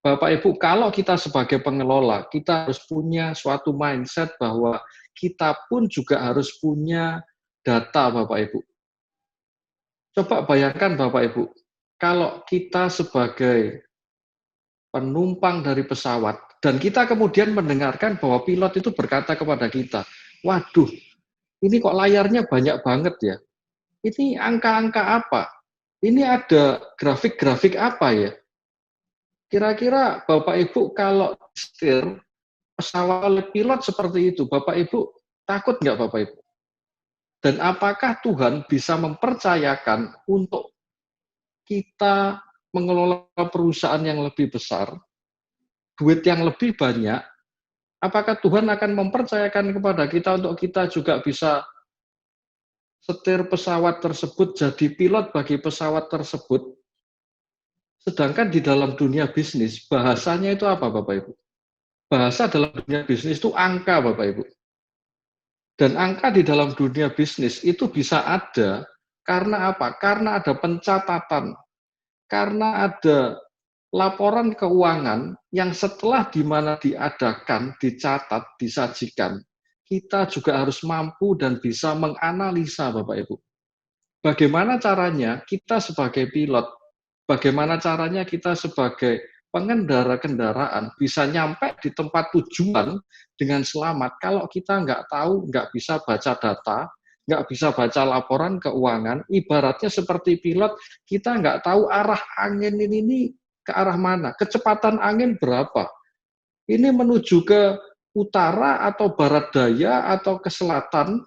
Bapak Ibu, kalau kita sebagai pengelola, kita harus punya suatu mindset bahwa kita pun juga harus punya data Bapak Ibu. Coba bayangkan Bapak Ibu, kalau kita sebagai penumpang dari pesawat, dan kita kemudian mendengarkan bahwa pilot itu berkata kepada kita, waduh, ini kok layarnya banyak banget ya, ini angka-angka apa? Ini ada grafik-grafik apa ya? Kira-kira Bapak Ibu kalau setir pesawat oleh pilot seperti itu, Bapak Ibu takut nggak Bapak Ibu? Dan apakah Tuhan bisa mempercayakan untuk kita mengelola perusahaan yang lebih besar, duit yang lebih banyak, apakah Tuhan akan mempercayakan kepada kita untuk kita juga bisa setir pesawat tersebut, jadi pilot bagi pesawat tersebut? Sedangkan di dalam dunia bisnis, bahasanya itu apa Bapak Ibu? Bahasa dalam dunia bisnis itu angka Bapak Ibu. Dan angka di dalam dunia bisnis itu bisa ada karena apa? Karena ada pencatatan, karena ada laporan keuangan yang setelah di mana diadakan, dicatat, disajikan, kita juga harus mampu dan bisa menganalisa Bapak Ibu. Bagaimana caranya kita sebagai pilot, bagaimana caranya kita sebagai pengendara kendaraan bisa nyampe di tempat tujuan dengan selamat kalau kita nggak tahu, nggak bisa baca data, nggak bisa baca laporan keuangan, ibaratnya seperti pilot, kita nggak tahu arah angin ini ke arah mana, kecepatan angin berapa, ini menuju ke utara atau barat daya atau ke selatan.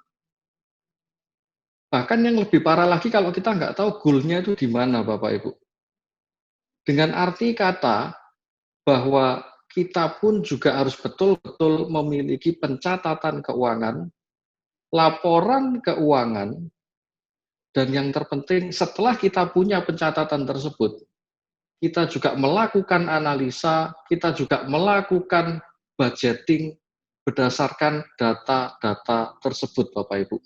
Bahkan yang lebih parah lagi kalau kita nggak tahu goalnya itu di mana, Bapak Ibu. Dengan arti kata bahwa kita pun juga harus betul-betul memiliki pencatatan keuangan, laporan keuangan, dan yang terpenting setelah kita punya pencatatan tersebut, kita juga melakukan analisa, kita juga melakukan budgeting berdasarkan data-data tersebut, Bapak Ibu.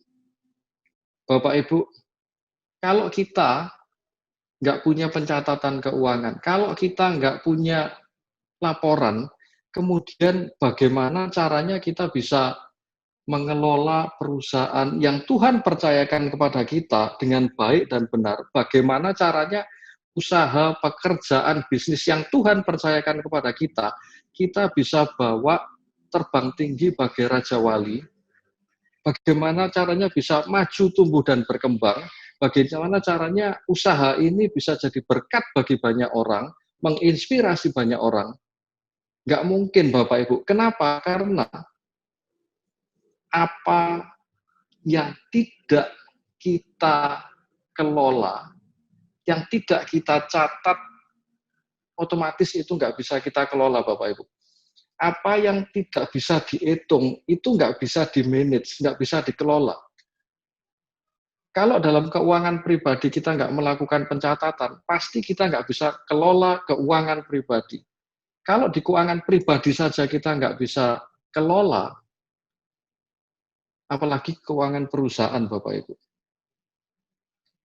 Bapak Ibu, kalau kita nggak punya pencatatan keuangan, kalau kita nggak punya laporan, kemudian bagaimana caranya kita bisa mengelola perusahaan yang Tuhan percayakan kepada kita dengan baik dan benar. Bagaimana caranya usaha, pekerjaan, bisnis yang Tuhan percayakan kepada kita bisa bawa terbang tinggi bagai Raja Wali. Bagaimana caranya bisa maju, tumbuh, dan berkembang. Bagaimana caranya usaha ini bisa jadi berkat bagi banyak orang, menginspirasi banyak orang. Nggak mungkin, Bapak Ibu. Kenapa? Karena apa yang tidak kita kelola, yang tidak kita catat, otomatis itu nggak bisa kita kelola, Bapak Ibu. Apa yang tidak bisa dihitung, itu nggak bisa di-manage, nggak bisa dikelola. Kalau dalam keuangan pribadi kita nggak melakukan pencatatan, pasti kita nggak bisa kelola keuangan pribadi. Kalau di keuangan pribadi saja kita nggak bisa kelola, apalagi keuangan perusahaan, Bapak Ibu.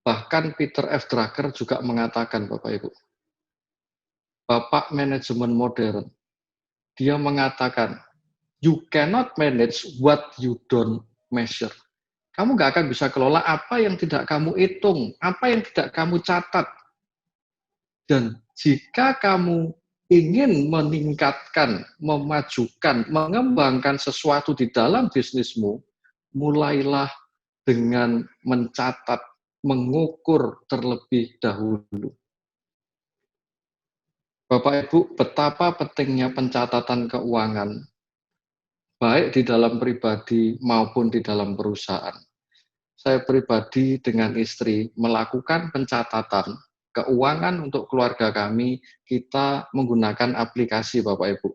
Bahkan Peter F. Drucker juga mengatakan, Bapak Ibu, Bapak manajemen modern, dia mengatakan, you cannot manage what you don't measure. Kamu nggak akan bisa kelola apa yang tidak kamu hitung, apa yang tidak kamu catat. Dan jika kamu ingin meningkatkan, memajukan, mengembangkan sesuatu di dalam bisnismu, mulailah dengan mencatat, mengukur terlebih dahulu. Bapak Ibu, betapa pentingnya pencatatan keuangan, baik di dalam pribadi maupun di dalam perusahaan. Saya pribadi dengan istri melakukan pencatatan keuangan untuk keluarga kami, kita menggunakan aplikasi, Bapak Ibu.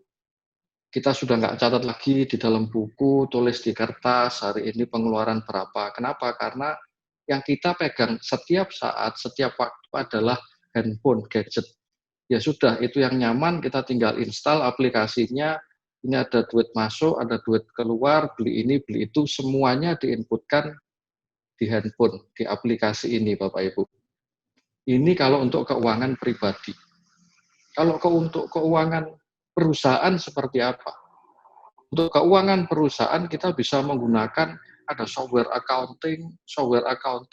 Kita sudah nggak catat lagi di dalam buku, tulis di kertas, hari ini pengeluaran berapa. Kenapa? Karena yang kita pegang setiap saat, setiap waktu adalah handphone, gadget. Ya sudah, itu yang nyaman, kita tinggal install aplikasinya, ini ada duit masuk, ada duit keluar, beli ini, beli itu, semuanya diinputkan di handphone, di aplikasi ini, Bapak Ibu. Ini kalau untuk keuangan pribadi. Kalau untuk keuangan perusahaan seperti apa? Untuk keuangan perusahaan kita bisa menggunakan, ada software accounting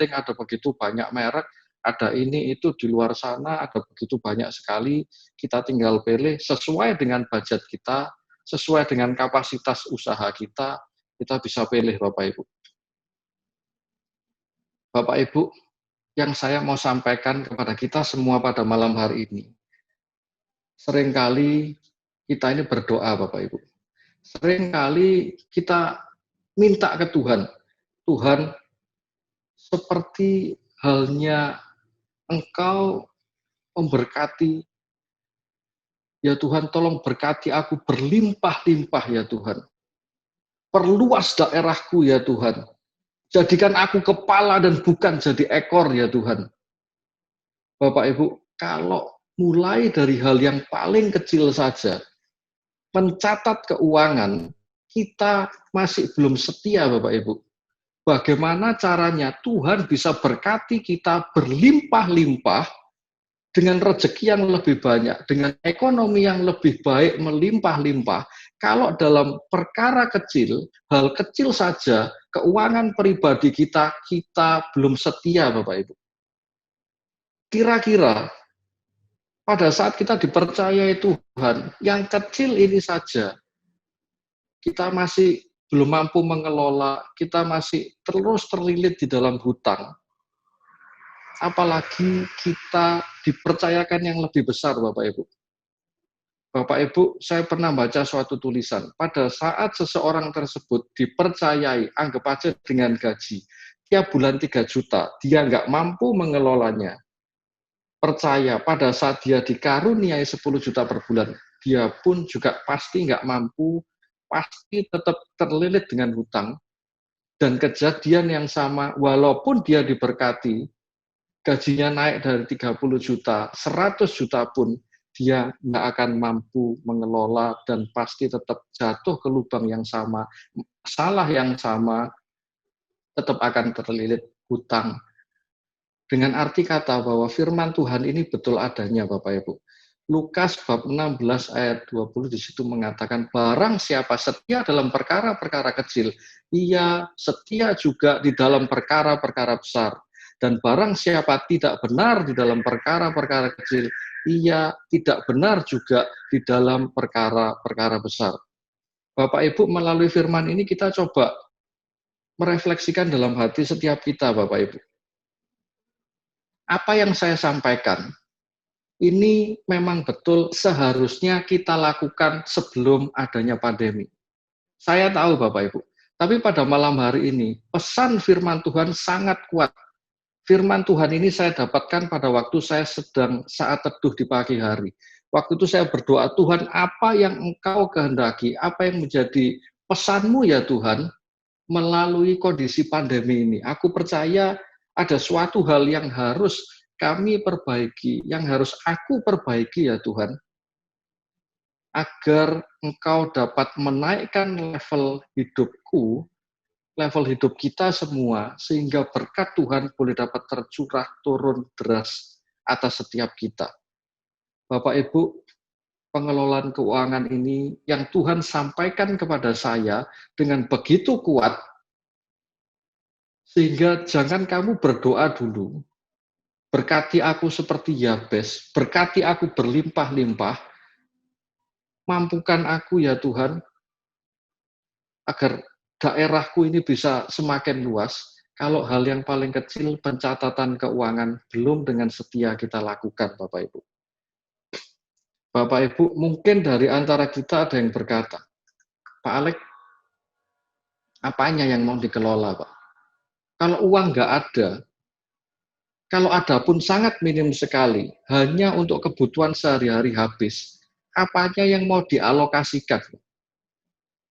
ada begitu banyak merek, ada ini itu di luar sana, ada begitu banyak sekali, kita tinggal pilih sesuai dengan budget kita, sesuai dengan kapasitas usaha kita bisa pilih, Bapak Ibu. Bapak Ibu, yang saya mau sampaikan kepada kita semua pada malam hari ini, seringkali kita ini berdoa, Bapak Ibu. Seringkali kita minta ke Tuhan, Tuhan, seperti halnya Engkau memberkati, ya Tuhan, tolong berkati aku berlimpah-limpah, ya Tuhan. Perluas daerahku, ya Tuhan. Jadikan aku kepala dan bukan jadi ekor, ya Tuhan. Bapak Ibu, kalau mulai dari hal yang paling kecil saja, mencatat keuangan, kita masih belum setia, Bapak Ibu. Bagaimana caranya Tuhan bisa berkati kita berlimpah-limpah dengan rezeki yang lebih banyak, dengan ekonomi yang lebih baik, melimpah-limpah. Kalau dalam perkara kecil, hal kecil saja, keuangan pribadi kita belum setia, Bapak Ibu. Kira-kira pada saat kita dipercayai Tuhan, yang kecil ini saja, kita masih belum mampu mengelola, kita masih terus terlilit di dalam hutang. Apalagi kita dipercayakan yang lebih besar, Bapak Ibu. Bapak Ibu, saya pernah baca suatu tulisan. Pada saat seseorang tersebut dipercayai, anggap aja dengan gaji, tiap bulan 3 juta, dia nggak mampu mengelolanya. Percaya pada saat dia dikaruniai 10 juta per bulan, dia pun juga pasti nggak mampu, pasti tetap terlilit dengan hutang. Dan kejadian yang sama, walaupun dia diberkati, gajinya naik dari 30 juta, 100 juta pun, dia nggak akan mampu mengelola dan pasti tetap jatuh ke lubang yang sama, salah yang sama, tetap akan terlilit hutang. Dengan arti kata bahwa firman Tuhan ini betul adanya, Bapak Ibu. Lukas bab 16 ayat 20 di situ mengatakan, barang siapa setia dalam perkara-perkara kecil, ia setia juga di dalam perkara-perkara besar. Dan barang siapa tidak benar di dalam perkara-perkara kecil, ia tidak benar juga di dalam perkara-perkara besar. Bapak Ibu, melalui firman ini kita coba merefleksikan dalam hati setiap kita, Bapak Ibu. Apa yang saya sampaikan, ini memang betul seharusnya kita lakukan sebelum adanya pandemi. Saya tahu Bapak Ibu, tapi pada malam hari ini, pesan firman Tuhan sangat kuat. Firman Tuhan ini saya dapatkan pada waktu saya sedang saat teduh di pagi hari. Waktu itu saya berdoa, Tuhan, apa yang Engkau kehendaki, apa yang menjadi pesan-Mu ya Tuhan, melalui kondisi pandemi ini. Aku percaya ada suatu hal yang harus kami perbaiki, yang harus aku perbaiki ya Tuhan, agar Engkau dapat menaikkan level hidupku, level hidup kita semua, sehingga berkat Tuhan boleh dapat tercurah turun deras atas setiap kita. Bapak Ibu, pengelolaan keuangan ini yang Tuhan sampaikan kepada saya dengan begitu kuat, sehingga jangan kamu berdoa dulu, berkati aku seperti Yabes, berkati aku berlimpah-limpah, mampukan aku ya Tuhan, agar daerahku ini bisa semakin luas. Kalau hal yang paling kecil, pencatatan keuangan, belum dengan setia kita lakukan, Bapak Ibu. Bapak Ibu, mungkin dari antara kita ada yang berkata, Pak Alek, apanya yang mau dikelola, Pak? Kalau uang nggak ada, kalau ada pun sangat minim sekali, hanya untuk kebutuhan sehari-hari habis, apanya yang mau dialokasikan?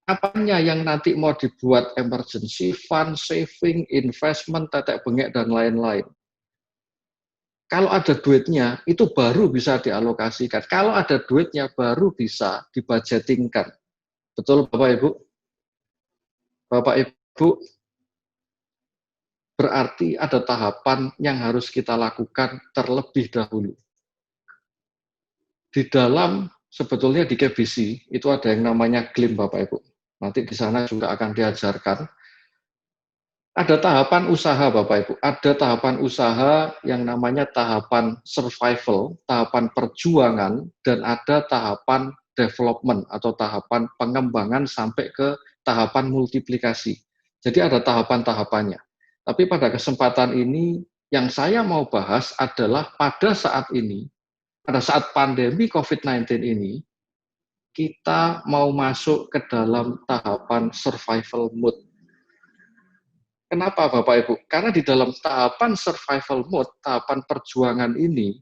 Apanya yang nanti mau dibuat emergency fund, saving, investment, tetek bengek, dan lain-lain. Kalau ada duitnya, itu baru bisa dialokasikan. Kalau ada duitnya, baru bisa dibudgetingkan. Betul Bapak Ibu? Bapak Ibu, berarti ada tahapan yang harus kita lakukan terlebih dahulu. Di dalam, sebetulnya di KBC, itu ada yang namanya GLIM Bapak Ibu. Nanti di sana juga akan diajarkan. Ada tahapan usaha Bapak Ibu, ada tahapan usaha yang namanya tahapan survival, tahapan perjuangan, dan ada tahapan development atau tahapan pengembangan sampai ke tahapan multiplikasi. Jadi ada tahapan-tahapannya. Tapi pada kesempatan ini yang saya mau bahas adalah pada saat ini, pada saat pandemi COVID-19 ini, kita mau masuk ke dalam tahapan survival mode. Kenapa Bapak Ibu? Karena di dalam tahapan survival mode, tahapan perjuangan ini,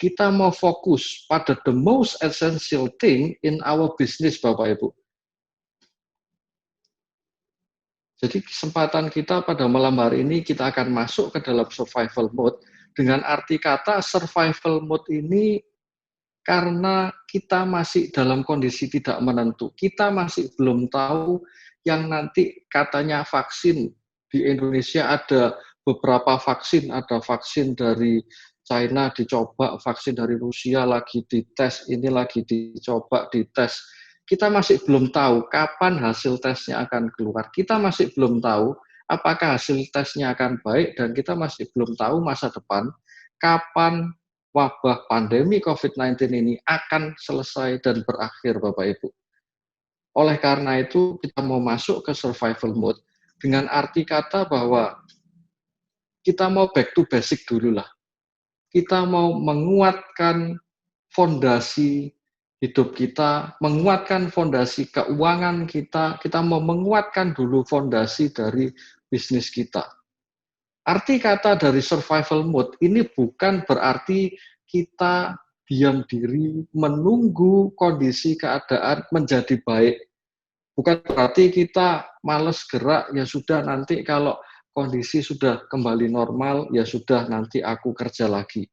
kita mau fokus pada the most essential thing in our business Bapak Ibu. Jadi kesempatan kita pada malam hari ini, kita akan masuk ke dalam survival mode, dengan arti kata survival mode ini karena kita masih dalam kondisi tidak menentu. Kita masih belum tahu yang nanti katanya vaksin. Di Indonesia ada beberapa vaksin, ada vaksin dari China dicoba, vaksin dari Rusia lagi dites, ini lagi dicoba, dites. Kita masih belum tahu kapan hasil tesnya akan keluar. Kita masih belum tahu apakah hasil tesnya akan baik, dan kita masih belum tahu masa depan, kapan wabah pandemi COVID-19 ini akan selesai dan berakhir, Bapak Ibu. Oleh karena itu, kita mau masuk ke survival mode dengan arti kata bahwa kita mau back to basic dulu lah. Kita mau menguatkan fondasi hidup kita, menguatkan fondasi keuangan kita mau menguatkan dulu fondasi dari bisnis kita. Arti kata dari survival mode ini bukan berarti kita diam diri menunggu kondisi keadaan menjadi baik. Bukan berarti kita males gerak, ya sudah nanti kalau kondisi sudah kembali normal, ya sudah nanti aku kerja lagi.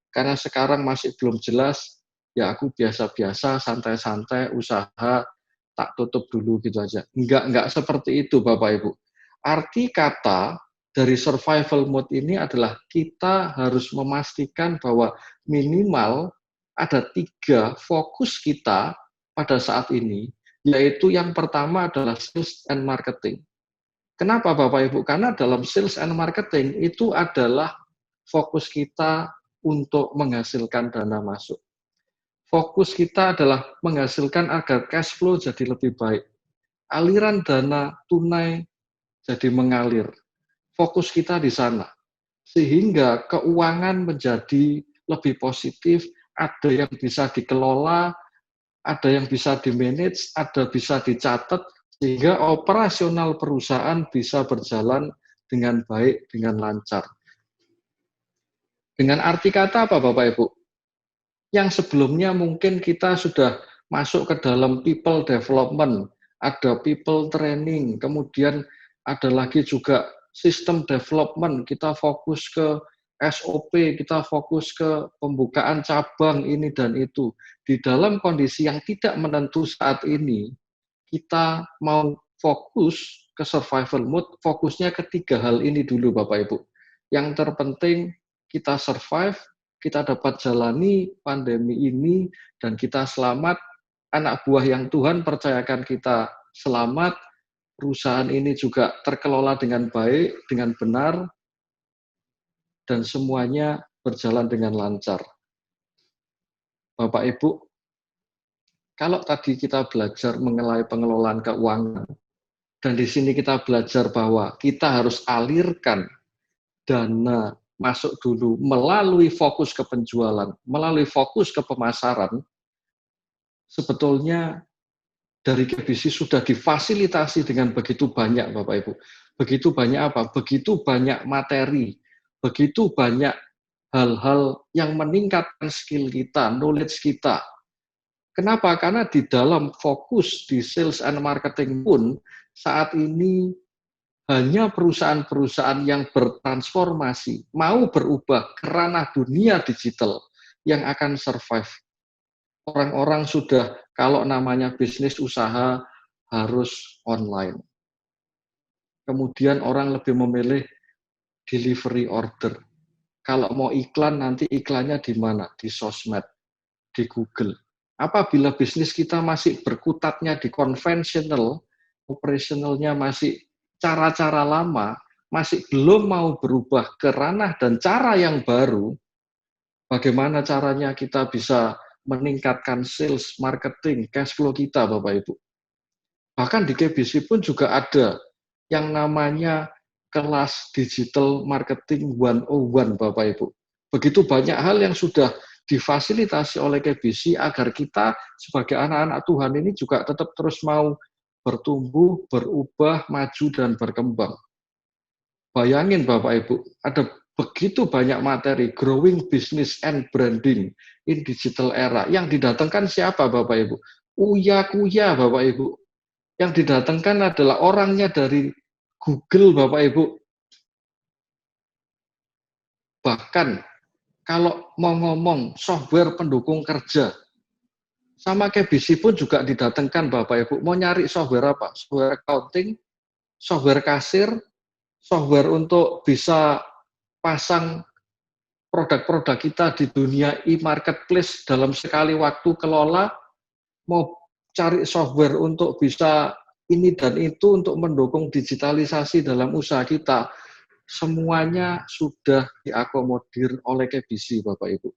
Karena sekarang masih belum jelas, ya aku biasa-biasa, santai-santai, usaha, tak tutup dulu gitu aja. Enggak seperti itu Bapak Ibu. Arti kata dari survival mode ini adalah kita harus memastikan bahwa minimal ada 3 fokus kita pada saat ini, yaitu yang pertama adalah sales and marketing. Kenapa Bapak Ibu? Karena dalam sales and marketing itu adalah fokus kita untuk menghasilkan dana masuk. Fokus kita adalah menghasilkan agar cash flow jadi lebih baik. Aliran dana tunai jadi mengalir. Fokus kita di sana. Sehingga keuangan menjadi lebih positif, ada yang bisa dikelola, ada yang bisa di-manage, ada bisa dicatat, sehingga operasional perusahaan bisa berjalan dengan baik, dengan lancar. Dengan arti kata apa Bapak Ibu? Yang sebelumnya mungkin kita sudah masuk ke dalam people development, ada people training, kemudian ada lagi juga system development, kita fokus ke SOP, kita fokus ke pembukaan cabang ini dan itu. Di dalam kondisi yang tidak menentu saat ini, kita mau fokus ke survival mode, fokusnya ke 3 hal ini dulu Bapak Ibu. Yang terpenting kita survive, kita dapat jalani pandemi ini, dan kita selamat, anak buah yang Tuhan percayakan kita selamat, perusahaan ini juga terkelola dengan baik, dengan benar, dan semuanya berjalan dengan lancar. Bapak Ibu, kalau tadi kita belajar mengenai pengelolaan keuangan, dan di sini kita belajar bahwa kita harus alirkan dana masuk dulu melalui fokus ke penjualan, melalui fokus ke pemasaran, sebetulnya dari KBC sudah difasilitasi dengan begitu banyak Bapak Ibu. Begitu banyak apa? Begitu banyak materi, begitu banyak hal-hal yang meningkatkan skill kita, knowledge kita. Kenapa? Karena di dalam fokus di sales and marketing pun saat ini hanya perusahaan-perusahaan yang bertransformasi, mau berubah ke ranah dunia digital yang akan survive. Orang-orang sudah, kalau namanya bisnis usaha, harus online. Kemudian orang lebih memilih delivery order. Kalau mau iklan, nanti iklannya di mana? Di sosmed, di Google. Apabila bisnis kita masih berkutatnya di konvensional, operasionalnya masih cara-cara lama, masih belum mau berubah ke ranah dan cara yang baru, bagaimana caranya kita bisa meningkatkan sales, marketing, cash flow kita, Bapak Ibu. Bahkan di KBC pun juga ada yang namanya kelas digital marketing 101, Bapak Ibu. Begitu banyak hal yang sudah difasilitasi oleh KBC agar kita sebagai anak-anak Tuhan ini juga tetap terus mau bertumbuh, berubah, maju, dan berkembang. Bayangin Bapak Ibu, ada begitu banyak materi growing business and branding in digital era. Yang didatangkan siapa Bapak Ibu? Uya-kuya Bapak Ibu. Yang didatangkan adalah orangnya dari Google Bapak Ibu. Bahkan kalau mau ngomong software pendukung kerja, sama KBC pun juga didatangkan Bapak Ibu. Mau nyari software apa? Software accounting, software kasir, software untuk bisa pasang produk-produk kita di dunia e-marketplace dalam sekali waktu kelola, mau cari software untuk bisa ini dan itu untuk mendukung digitalisasi dalam usaha kita, semuanya sudah diakomodir oleh KBC Bapak Ibu.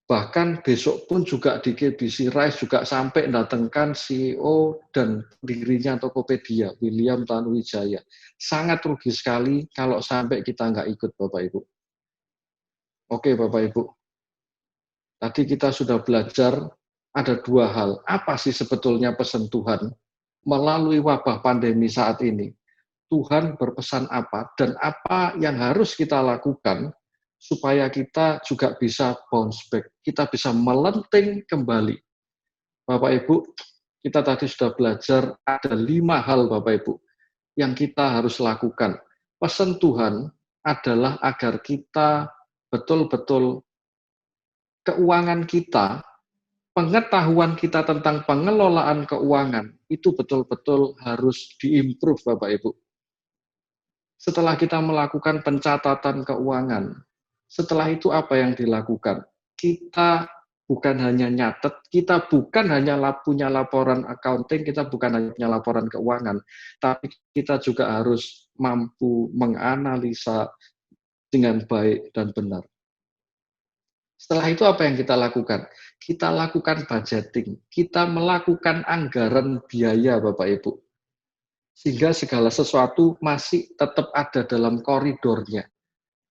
Bahkan besok pun juga di KBC Rise juga sampai datangkan CEO dan pendirinya Tokopedia, William Tanuwijaya. Sangat rugi sekali kalau sampai kita nggak ikut, Bapak Ibu. Oke, Bapak Ibu. Tadi kita sudah belajar ada dua hal. Apa sih sebetulnya pesan Tuhan melalui wabah pandemi saat ini? Tuhan berpesan apa dan apa yang harus kita lakukan supaya kita juga bisa bounce back, kita bisa melenting kembali. Bapak Ibu, kita tadi sudah belajar ada 5 hal Bapak Ibu yang kita harus lakukan. Pesan Tuhan adalah agar kita betul-betul keuangan kita, pengetahuan kita tentang pengelolaan keuangan itu betul-betul harus diimprove Bapak Ibu. Setelah kita melakukan pencatatan keuangan, setelah itu apa yang dilakukan? Kita bukan hanya nyatet, kita bukan hanya punya laporan accounting, kita bukan hanya punya laporan keuangan, tapi kita juga harus mampu menganalisa dengan baik dan benar. Setelah itu apa yang kita lakukan? Kita lakukan budgeting, kita melakukan anggaran biaya Bapak Ibu. Sehingga segala sesuatu masih tetap ada dalam koridornya.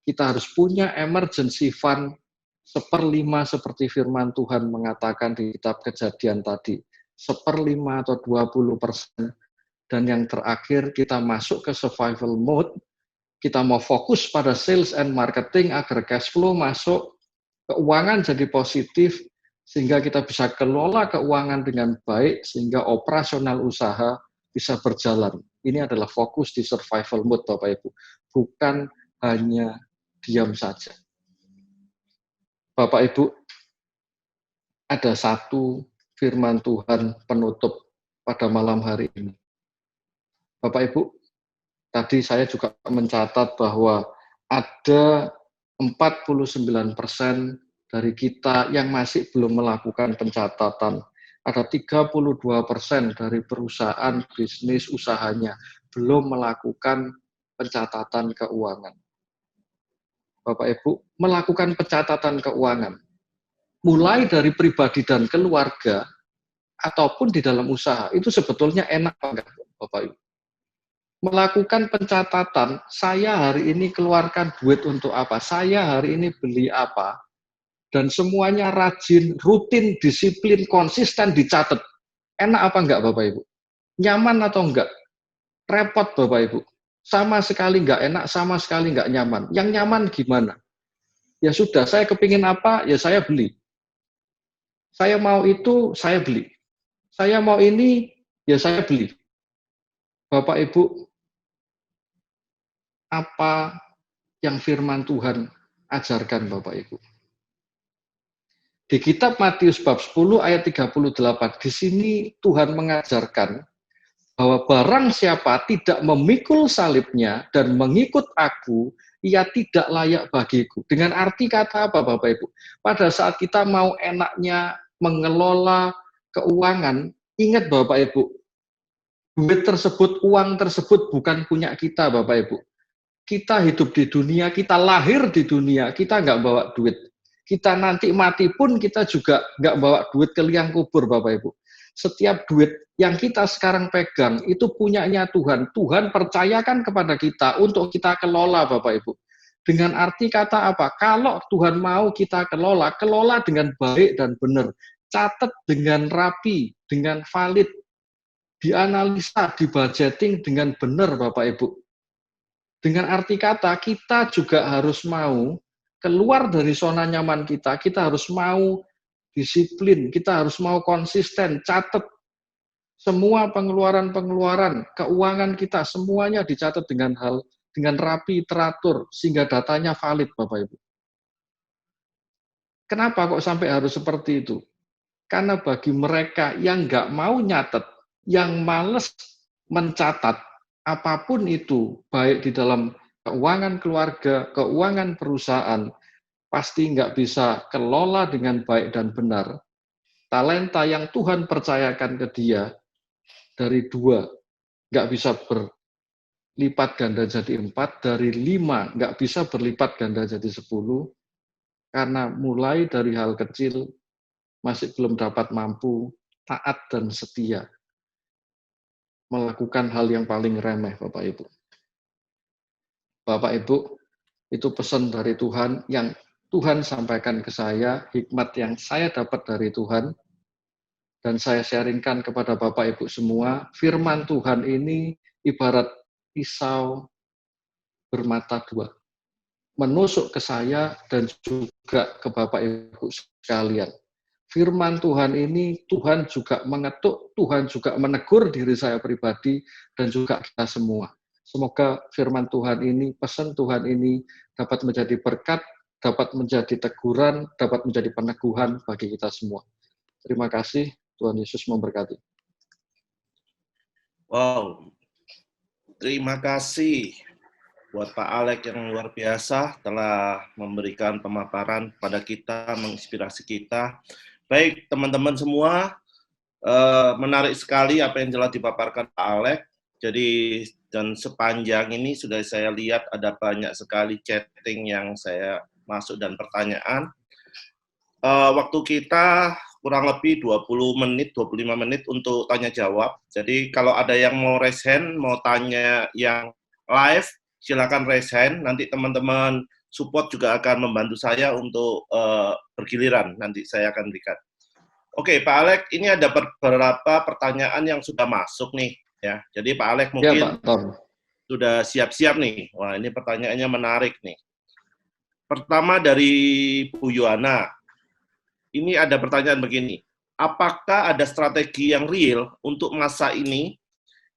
Kita harus punya emergency fund 1/5 seperti firman Tuhan mengatakan di kitab Kejadian tadi. 1/5 atau 20%. Dan yang terakhir kita masuk ke survival mode. Kita mau fokus pada sales and marketing agar cash flow masuk, keuangan jadi positif, sehingga kita bisa kelola keuangan dengan baik, sehingga operasional usaha bisa berjalan. Ini adalah fokus di survival mode Bapak Ibu. Bukan hanya diam saja. Bapak Ibu, ada satu firman Tuhan penutup pada malam hari ini. Bapak Ibu, tadi saya juga mencatat bahwa ada 49% dari kita yang masih belum melakukan pencatatan. Ada 32% dari perusahaan bisnis usahanya belum melakukan pencatatan keuangan. Bapak Ibu, melakukan pencatatan keuangan, mulai dari pribadi dan keluarga, ataupun di dalam usaha, itu sebetulnya enak banget, Bapak Ibu. Melakukan pencatatan, saya hari ini keluarkan duit untuk apa, saya hari ini beli apa, dan semuanya rajin, rutin, disiplin, konsisten dicatat. Enak apa enggak, Bapak Ibu? Nyaman atau enggak? Repot, Bapak Ibu. Sama sekali enggak enak, sama sekali enggak nyaman. Yang nyaman gimana? Ya sudah, saya kepingin apa, ya saya beli. Saya mau itu, saya beli. Saya mau ini, ya saya beli. Bapak Ibu, apa yang firman Tuhan ajarkan Bapak Ibu? Di kitab Matius bab 10 ayat 38, di sini Tuhan mengajarkan bahwa barang siapa tidak memikul salibnya dan mengikut aku, ia tidak layak bagiku. Dengan arti kata apa Bapak Ibu? Pada saat kita mau enaknya mengelola keuangan, ingat Bapak Ibu, duit tersebut, uang tersebut bukan punya kita Bapak Ibu. Kita hidup di dunia, kita lahir di dunia, kita nggak bawa duit. Kita nanti mati pun kita juga nggak bawa duit ke liang kubur Bapak Ibu. Setiap duit yang kita sekarang pegang itu punyanya Tuhan. Tuhan percayakan kepada kita untuk kita kelola Bapak Ibu. Dengan arti kata apa? Kalau Tuhan mau kita kelola, kelola dengan baik dan benar. Catat dengan rapi, dengan valid. Dianalisa, dibudgeting dengan benar Bapak Ibu. Dengan arti kata kita juga harus mau keluar dari zona nyaman kita harus mau disiplin, kita harus mau konsisten, catat semua pengeluaran-pengeluaran, keuangan kita, semuanya dicatat dengan rapi, teratur, sehingga datanya valid, Bapak Ibu. Kenapa kok sampai harus seperti itu? Karena bagi mereka yang nggak mau nyatet, yang males mencatat, apapun itu, baik di dalam keuangan keluarga, keuangan perusahaan, pasti nggak bisa kelola dengan baik dan benar. Talenta yang Tuhan percayakan ke dia, dari 2 nggak bisa berlipat ganda jadi 4, dari 5 nggak bisa berlipat ganda jadi 10, karena mulai dari hal kecil masih belum dapat mampu, taat dan setia melakukan hal yang paling remeh, Bapak Ibu. Bapak Ibu, itu pesan dari Tuhan yang Tuhan sampaikan ke saya, hikmat yang saya dapat dari Tuhan, dan saya sharingkan kepada Bapak Ibu semua. Firman Tuhan ini ibarat pisau bermata dua, menusuk ke saya dan juga ke Bapak Ibu sekalian. Firman Tuhan ini Tuhan juga mengetuk, Tuhan juga menegur diri saya pribadi dan juga kita semua. Semoga firman Tuhan ini, pesan Tuhan ini dapat menjadi berkat, dapat menjadi teguran, dapat menjadi peneguhan bagi kita semua. Terima kasih, Tuhan Yesus memberkati.
Wow, terima kasih buat Pak Alex yang luar biasa telah memberikan pemaparan pada kita, menginspirasi kita. Baik, teman-teman semua, menarik sekali apa yang telah dipaparkan Pak Alex. Jadi, dan sepanjang ini sudah saya lihat ada banyak sekali chatting yang saya masuk dan pertanyaan. Waktu kita kurang lebih 20 menit, 25 menit untuk tanya jawab. Jadi kalau ada yang mau raise hand, mau tanya yang live, silakan raise hand. Nanti teman-teman support juga akan membantu saya untuk bergiliran. Nanti saya akan berikan. Oke, Pak Alex, ini ada beberapa pertanyaan yang sudah masuk nih. Ya, jadi Pak Alex mungkin
Ya, Pak Tom.
sudah siap-siap nih. Wah, ini pertanyaannya menarik nih. Pertama dari Bu Yohana. Ini ada pertanyaan begini. Apakah ada strategi yang real untuk masa ini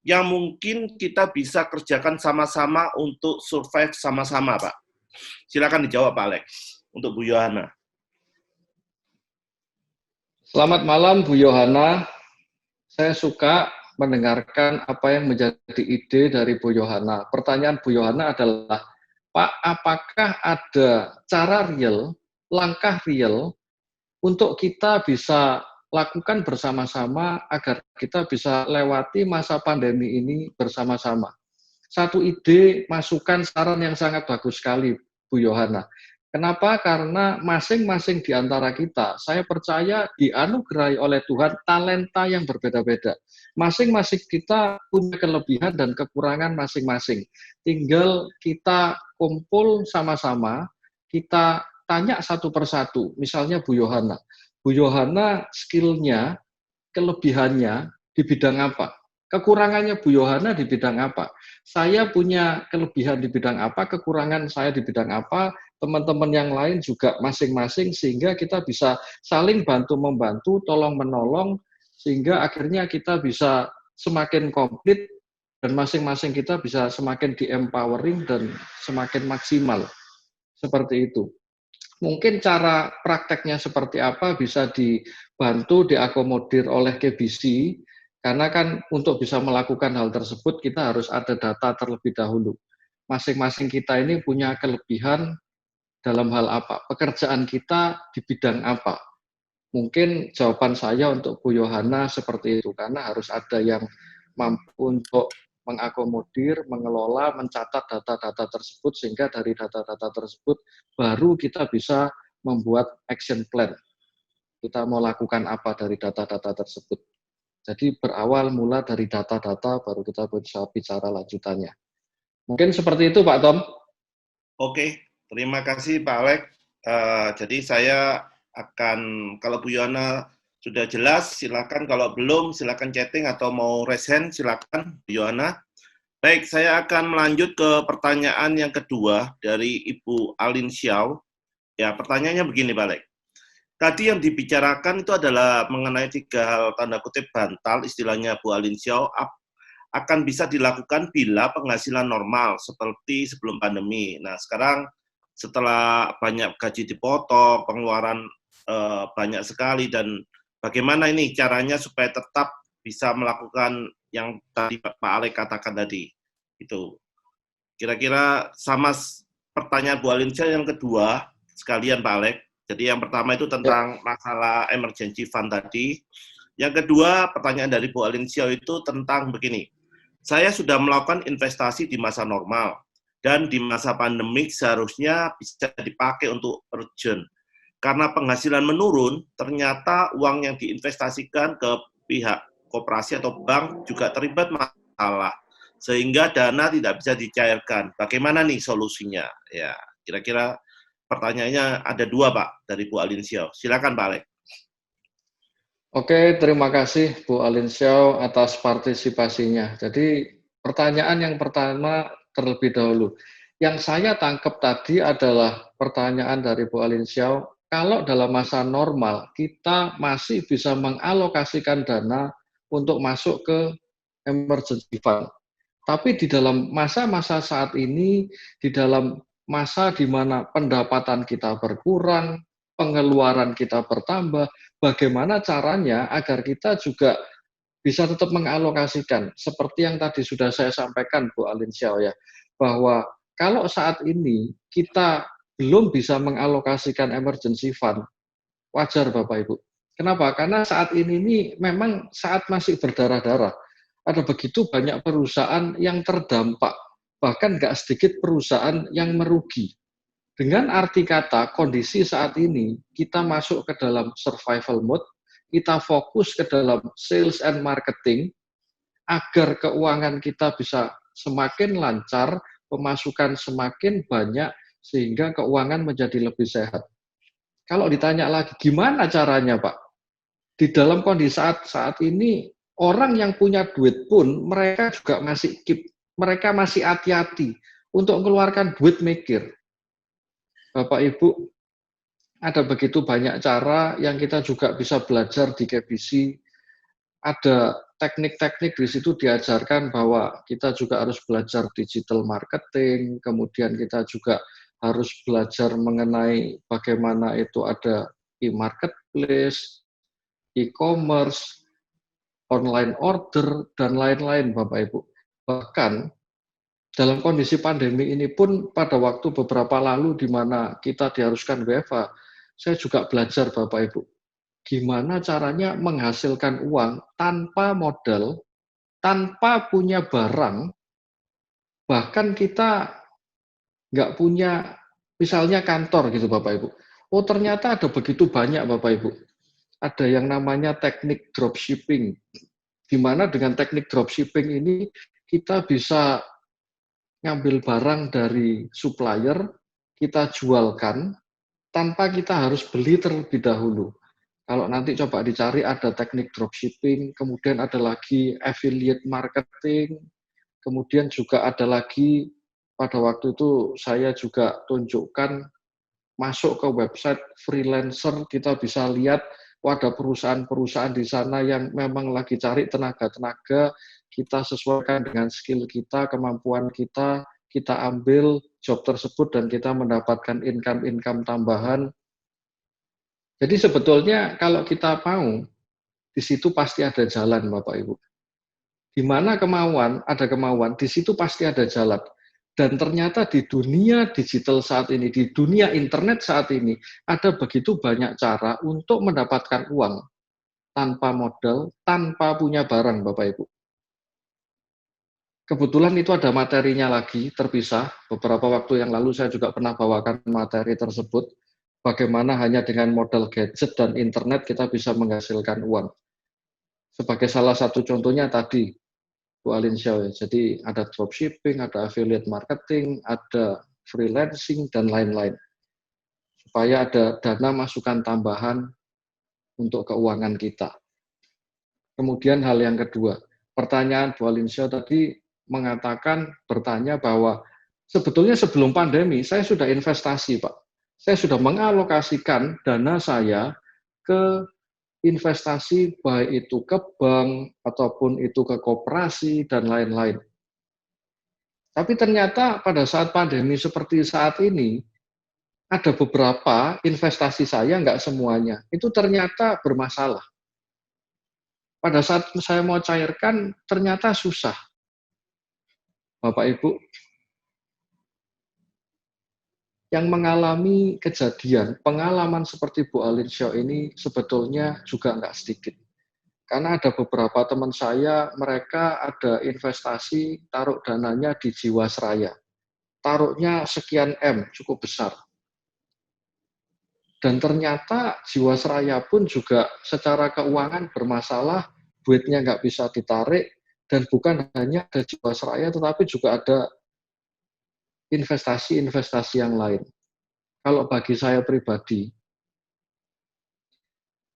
yang mungkin kita bisa kerjakan sama-sama untuk survive sama-sama, Pak? Silakan dijawab, Pak Alex. Untuk Bu Yohana.
Selamat malam, Bu Yohana. Saya suka mendengarkan apa yang menjadi ide dari Bu Yohana. Pertanyaan Bu Yohana adalah, Pak, apakah ada cara real, langkah real, untuk kita bisa lakukan bersama-sama agar kita bisa lewati masa pandemi ini bersama-sama? Satu ide, masukan, saran yang sangat bagus sekali, Bu Yohana. Kenapa? Karena masing-masing di antara kita, saya percaya dianugerahi oleh Tuhan talenta yang berbeda-beda. Masing-masing kita punya kelebihan dan kekurangan masing-masing. Tinggal kita kumpul sama-sama, kita tanya satu persatu. Misalnya Bu Yohana. Bu Yohana skill-nya, kelebihannya di bidang apa? Kekurangannya Bu Yohana di bidang apa? Saya punya kelebihan di bidang apa, kekurangan saya di bidang apa, teman-teman yang lain juga masing-masing, sehingga kita bisa saling bantu-membantu, tolong-menolong, sehingga akhirnya kita bisa semakin komplit, dan masing-masing kita bisa semakin di-empowering dan semakin maksimal. Seperti itu. Mungkin cara prakteknya seperti apa bisa dibantu, diakomodir oleh KBC, karena kan untuk bisa melakukan hal tersebut kita harus ada data terlebih dahulu. Masing-masing kita ini punya kelebihan dalam hal apa? Pekerjaan kita di bidang apa? Mungkin jawaban saya untuk Bu Yohana seperti itu, karena harus ada yang mampu untuk mengakomodir, mengelola, mencatat data-data tersebut, sehingga dari data-data tersebut baru kita bisa membuat action plan. Kita mau lakukan apa dari data-data tersebut. Jadi berawal mula dari data-data, baru kita bisa bicara lanjutannya. Mungkin seperti itu, Pak Tom.
Oke, terima kasih Pak Alex. Jadi saya akan, kalau Bu Yohana sudah jelas, silakan. Kalau belum, silakan chatting atau mau raise hand, silakan Bu Yohana. Baik, saya akan melanjut ke pertanyaan yang kedua dari Ibu Alin Xiao. Ya, pertanyaannya begini, Pak Alex. Tadi yang dibicarakan itu adalah mengenai 3 hal tanda kutip bantal, istilahnya Bu Alin Xiao, akan bisa dilakukan bila penghasilan normal seperti sebelum pandemi. Nah, sekarang setelah banyak gaji dipotong, pengeluaran banyak sekali, dan bagaimana ini caranya supaya tetap bisa melakukan yang tadi Pak Alex katakan tadi. Itu. Kira-kira sama pertanyaan Bu Alin Xiao yang kedua, sekalian Pak Alex. Jadi yang pertama itu tentang masalah emergency fund tadi. Yang kedua, pertanyaan dari Bu Alin Xiao itu tentang begini. Saya sudah melakukan investasi di masa normal, dan di masa pandemik seharusnya bisa dipakai untuk urgent. karena penghasilan menurun, ternyata uang yang diinvestasikan ke pihak koperasi atau bank juga terlibat masalah, sehingga dana tidak bisa dicairkan. Bagaimana nih solusinya? Ya, kira-kira pertanyaannya ada 2, Pak, dari Bu Alin Xiao. Silakan, Pak Alex.
Oke, terima kasih Bu Alin Xiao atas partisipasinya. Jadi pertanyaan yang pertama terlebih dahulu. Yang saya tangkap tadi adalah pertanyaan dari Bu Alin Xiao, kalau dalam masa normal kita masih bisa mengalokasikan dana untuk masuk ke emergency fund. Tapi di dalam masa-masa saat ini, di dalam masa di mana pendapatan kita berkurang, pengeluaran kita bertambah, bagaimana caranya agar kita juga bisa tetap mengalokasikan. Seperti yang tadi sudah saya sampaikan, Bu Alin Xiao ya, bahwa kalau saat ini kita belum bisa mengalokasikan emergency fund, wajar Bapak Ibu. Kenapa? Karena saat ini memang saat masih berdarah-darah. Ada begitu banyak perusahaan yang terdampak, bahkan nggak sedikit perusahaan yang merugi. Dengan arti kata, kondisi saat ini, kita masuk ke dalam survival mode, kita fokus ke dalam sales and marketing, agar keuangan kita bisa semakin lancar, pemasukan semakin banyak, sehingga keuangan menjadi lebih sehat. Kalau ditanya lagi, gimana caranya Pak? Di dalam kondisi saat ini, orang yang punya duit pun, mereka juga masih mereka masih hati-hati untuk mengeluarkan duit mikir. Bapak Ibu, ada begitu banyak cara yang kita juga bisa belajar di KBC. Ada teknik-teknik di situ diajarkan bahwa kita juga harus belajar digital marketing, kemudian kita juga harus belajar mengenai bagaimana itu ada e-marketplace, e-commerce, online order, dan lain-lain Bapak Ibu. Bahkan dalam kondisi pandemi ini pun pada waktu beberapa lalu di mana kita diharuskan WFH, saya juga belajar Bapak Ibu, gimana caranya menghasilkan uang tanpa modal, tanpa punya barang, bahkan kita nggak punya misalnya kantor gitu Bapak Ibu. Oh ternyata ada begitu banyak Bapak Ibu. Ada yang namanya teknik dropshipping, di mana dengan teknik dropshipping ini kita bisa ngambil barang dari supplier, kita jualkan, tanpa kita harus beli terlebih dahulu. Kalau nanti coba dicari ada teknik dropshipping, kemudian ada lagi affiliate marketing, kemudian juga ada lagi pada waktu itu saya juga tunjukkan masuk ke website freelancer, kita bisa lihat ada perusahaan-perusahaan di sana yang memang lagi cari tenaga-tenaga, kita sesuaikan dengan skill kita, kemampuan kita ambil job tersebut dan kita mendapatkan income tambahan. Jadi sebetulnya kalau kita mau, di situ pasti ada jalan Bapak Ibu. Di mana ada kemauan, di situ pasti ada jalan. Dan ternyata di dunia digital saat ini, di dunia internet saat ini, ada begitu banyak cara untuk mendapatkan uang tanpa modal, tanpa punya barang Bapak Ibu. Kebetulan itu ada materinya lagi terpisah. Beberapa waktu yang lalu saya juga pernah bawakan materi tersebut. Bagaimana hanya dengan modal gadget dan internet kita bisa menghasilkan uang. Sebagai salah satu contohnya tadi, Bu Alin Xiao. Jadi ada dropshipping, ada affiliate marketing, ada freelancing, dan lain-lain. Supaya ada dana masukan tambahan untuk keuangan kita. Kemudian hal yang kedua, pertanyaan Bu Alin Xiao tadi bertanya bahwa sebetulnya sebelum pandemi saya sudah investasi Pak. Saya sudah mengalokasikan dana saya ke investasi baik itu ke bank ataupun itu ke koperasi dan lain-lain. Tapi ternyata pada saat pandemi seperti saat ini, ada beberapa investasi saya, nggak semuanya, itu ternyata bermasalah. Pada saat saya mau cairkan, ternyata susah. Bapak Ibu, yang mengalami kejadian, pengalaman seperti Bu Alin Xiao ini sebetulnya juga nggak sedikit. Karena ada beberapa teman saya, mereka ada investasi, taruh dananya di Jiwasraya. Taruhnya sekian M, cukup besar. Dan ternyata Jiwasraya pun juga secara keuangan bermasalah, duitnya nggak bisa ditarik, dan bukan hanya ada Jiwasraya, tetapi juga ada investasi-investasi yang lain. Kalau bagi saya pribadi,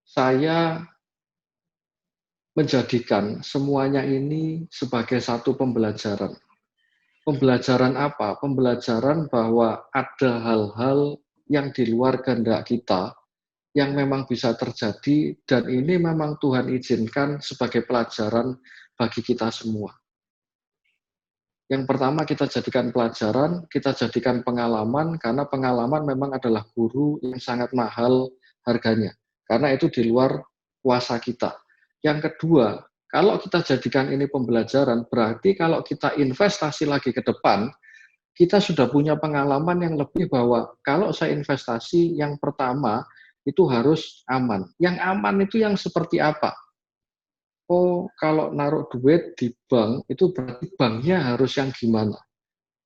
saya menjadikan semuanya ini sebagai satu pembelajaran. Pembelajaran apa? Pembelajaran bahwa ada hal-hal yang di luar kehendak kita yang memang bisa terjadi, dan ini memang Tuhan izinkan sebagai pelajaran bagi kita semua. Yang pertama kita jadikan pelajaran, kita jadikan pengalaman, karena pengalaman memang adalah guru yang sangat mahal harganya. Karena itu di luar kuasa kita. Yang kedua, kalau kita jadikan ini pembelajaran, berarti kalau kita investasi lagi ke depan, kita sudah punya pengalaman yang lebih bahwa kalau saya investasi, yang pertama itu harus aman. Yang aman itu yang seperti apa? Oh, kalau naruh duit di bank, itu berarti banknya harus yang gimana?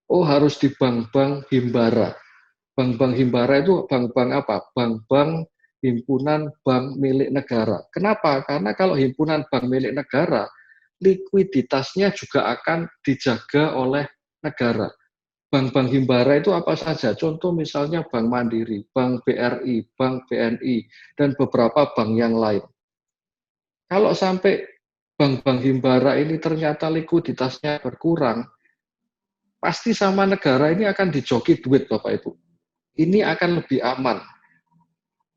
Oh, harus di bank-bank himbara. Bank-bank himbara itu bank-bank apa? Bank-bank himpunan bank milik negara. Kenapa? Karena kalau himpunan bank milik negara, likuiditasnya juga akan dijaga oleh negara. Bank-bank himbara itu apa saja? Contoh misalnya Bank Mandiri, Bank BRI, Bank BNI, dan beberapa bank yang lain. Kalau sampai bank-bank himbara ini ternyata likuiditasnya berkurang, pasti sama negara ini akan dijoki duit, Bapak Ibu. Ini akan lebih aman.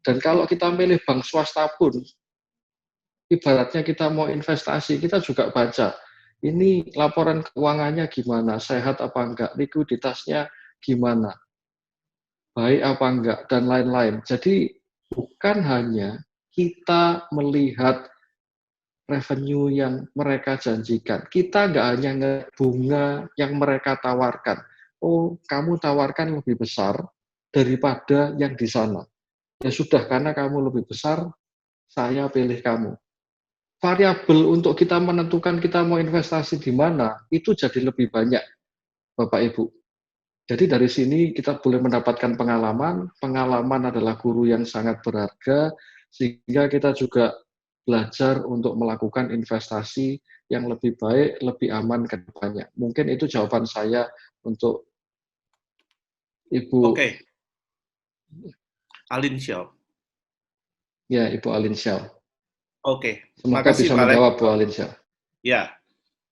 Dan kalau kita milih bank swasta pun, ibaratnya kita mau investasi, kita juga baca, ini laporan keuangannya gimana, sehat apa enggak, likuiditasnya gimana, baik apa enggak, dan lain-lain. Jadi bukan hanya kita melihat revenue yang mereka janjikan. Kita nggak hanya ngelihat bunga yang mereka tawarkan. Oh, kamu tawarkan lebih besar daripada yang di sana. Ya sudah, karena kamu lebih besar, saya pilih kamu. Variabel untuk kita menentukan kita mau investasi di mana, itu jadi lebih banyak, Bapak Ibu. Jadi dari sini kita boleh mendapatkan pengalaman. Pengalaman adalah guru yang sangat berharga, sehingga kita juga belajar untuk melakukan investasi yang lebih baik, lebih aman ke depannya. Mungkin itu jawaban saya untuk Ibu.
Oke, Alin Syah.
Ya, Ibu Alin Syah.
Oke,
Semoga
makasih
bisa
Pak Alek.
menjawab, Bu Alin Syah.
Ya,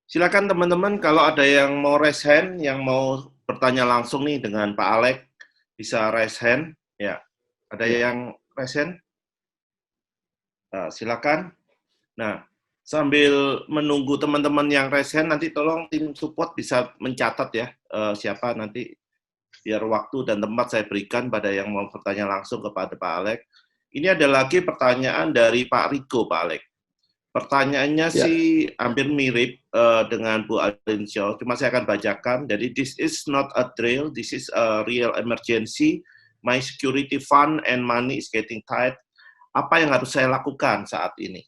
silakan teman-teman kalau ada yang mau raise hand, yang mau bertanya langsung nih dengan Pak Alek, bisa raise hand. Ya, ada yang raise hand? Silakan. Nah, sambil menunggu teman-teman yang raise hand, nanti tolong tim support bisa mencatat ya siapa nanti, biar waktu dan tempat saya berikan pada yang mau bertanya langsung kepada Pak Alek. Ini ada lagi pertanyaan dari Pak Riko, Pak Alek. Pertanyaannya sih hampir mirip dengan Bu Alin Syah, cuma saya akan bacakan. Jadi, this is not a drill, this is a real emergency. My security fund and money is getting tight. Apa yang harus saya lakukan saat ini?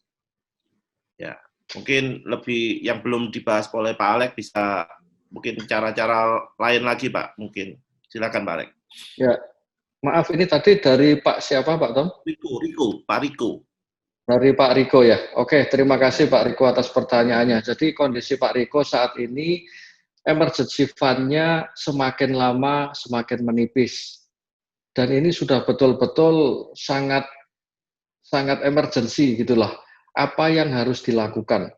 Ya, mungkin lebih yang belum dibahas oleh Pak Alek bisa mungkin cara-cara lain lagi, Pak. Mungkin silakan, Pak Alek.
Ya, maaf ini tadi dari Pak siapa, Pak Tom?
Pak Riko.
Dari Pak Riko ya. Oke, terima kasih Pak Riko atas pertanyaannya. Jadi kondisi Pak Riko saat ini emergency fund-nya semakin lama semakin menipis. Dan ini sudah betul-betul sangat emergency gitulah. Apa yang harus dilakukan?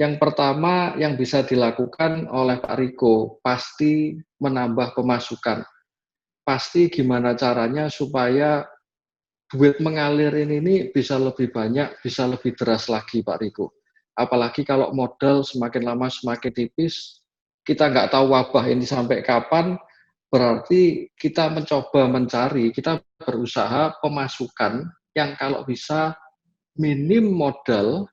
Yang pertama yang bisa dilakukan oleh Pak Riko pasti menambah pemasukan. Pasti gimana caranya supaya duit mengalir ini bisa lebih banyak, bisa lebih deras lagi Pak Riko. Apalagi kalau modal semakin lama semakin tipis, kita nggak tahu wabah ini sampai kapan, berarti kita mencoba mencari, kita berusaha pemasukan yang kalau bisa minim modal,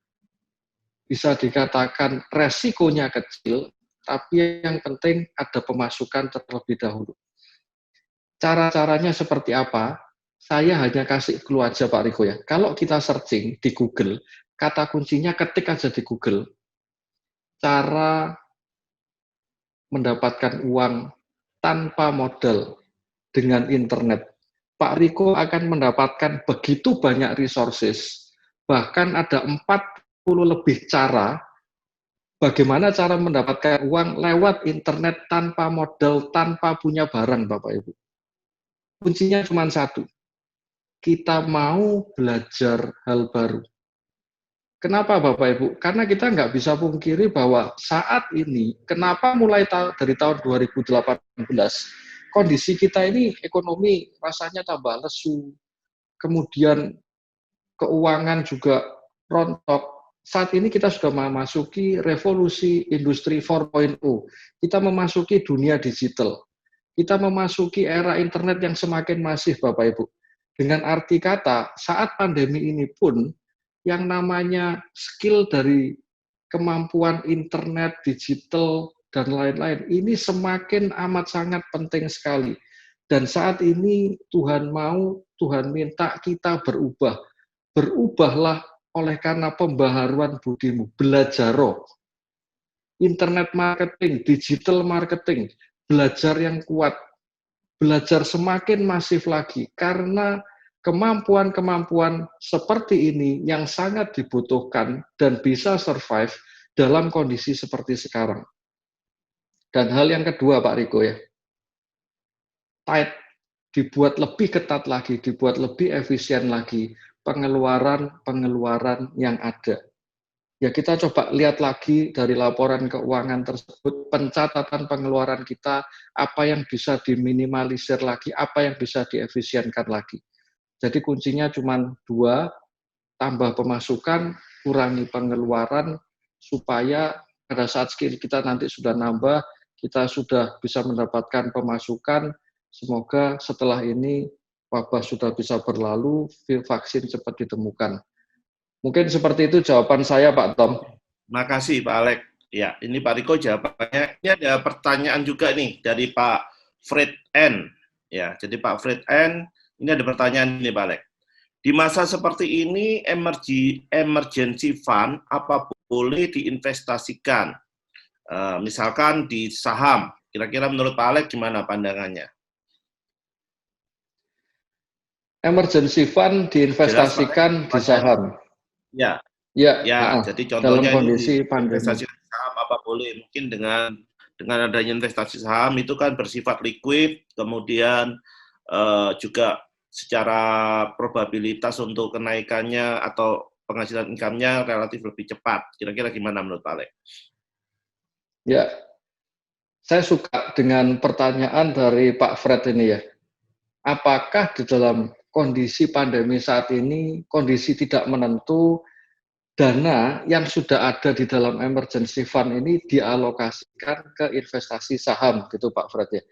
bisa dikatakan resikonya kecil, tapi yang penting ada pemasukan terlebih dahulu. Cara-caranya seperti apa? Saya hanya kasih clue aja Pak Riko ya. Kalau kita searching di Google, kata kuncinya ketik aja di Google, cara mendapatkan uang tanpa modal dengan internet. Pak Riko akan mendapatkan begitu banyak resources, bahkan ada 40 lebih cara bagaimana cara mendapatkan uang lewat internet tanpa modal, tanpa punya barang, Bapak Ibu. Kuncinya cuma satu, kita mau belajar hal baru. Kenapa Bapak Ibu? Karena kita nggak bisa pungkiri bahwa saat ini, kenapa mulai dari tahun 2018, kondisi kita ini ekonomi rasanya tambah lesu, kemudian keuangan juga rontok. Saat ini kita sudah memasuki revolusi industri 4.0. Kita memasuki dunia digital. Kita memasuki era internet yang semakin masif, Bapak Ibu. Dengan arti kata, saat pandemi ini pun, yang namanya skill dari kemampuan internet, digital, dan lain-lain, ini semakin amat sangat penting sekali. Dan saat ini Tuhan mau, Tuhan minta kita berubah. Berubahlah oleh karena pembaharuan budimu, belajar roh. Internet marketing, digital marketing, belajar yang kuat, belajar semakin masif lagi, karena kemampuan-kemampuan seperti ini yang sangat dibutuhkan dan bisa survive dalam kondisi seperti sekarang. Dan hal yang kedua, Pak Riko ya, tight, dibuat lebih ketat lagi, dibuat lebih efisien lagi, pengeluaran yang ada. Ya kita coba lihat lagi dari laporan keuangan tersebut, pencatatan pengeluaran kita, apa yang bisa diminimalisir lagi, apa yang bisa diefisienkan lagi. Jadi kuncinya cuma 2, tambah pemasukan, kurangi pengeluaran, supaya pada saat skill kita nanti sudah nambah, kita sudah bisa mendapatkan pemasukan, semoga setelah ini wabah sudah bisa berlalu, vaksin cepat ditemukan. Mungkin seperti itu jawaban saya, Pak Tom.
Makasih, Pak Alex. Ya, ini Pak Riko jawabannya. Ini ada pertanyaan juga nih dari Pak Fred N. Ya, jadi Pak Fred N, ini ada pertanyaan nih, Pak Alex. Di masa seperti ini, emergency fund apa boleh diinvestasikan? Misalkan di saham. Kira-kira menurut Pak Alex gimana pandangannya?
Emergency fund diinvestasikan di saham.
Ya, jadi contohnya
dalam kondisi
investasi saham apa boleh? Mungkin dengan adanya investasi saham itu kan bersifat liquid, kemudian juga secara probabilitas untuk kenaikannya atau penghasilan income-nya relatif lebih cepat. Kira-kira gimana menurut Pak Alex?
Ya, saya suka dengan pertanyaan dari Pak Fred ini ya. Apakah di dalam kondisi pandemi saat ini, kondisi tidak menentu, dana yang sudah ada di dalam emergency fund ini dialokasikan ke investasi saham, gitu Pak Fred ya?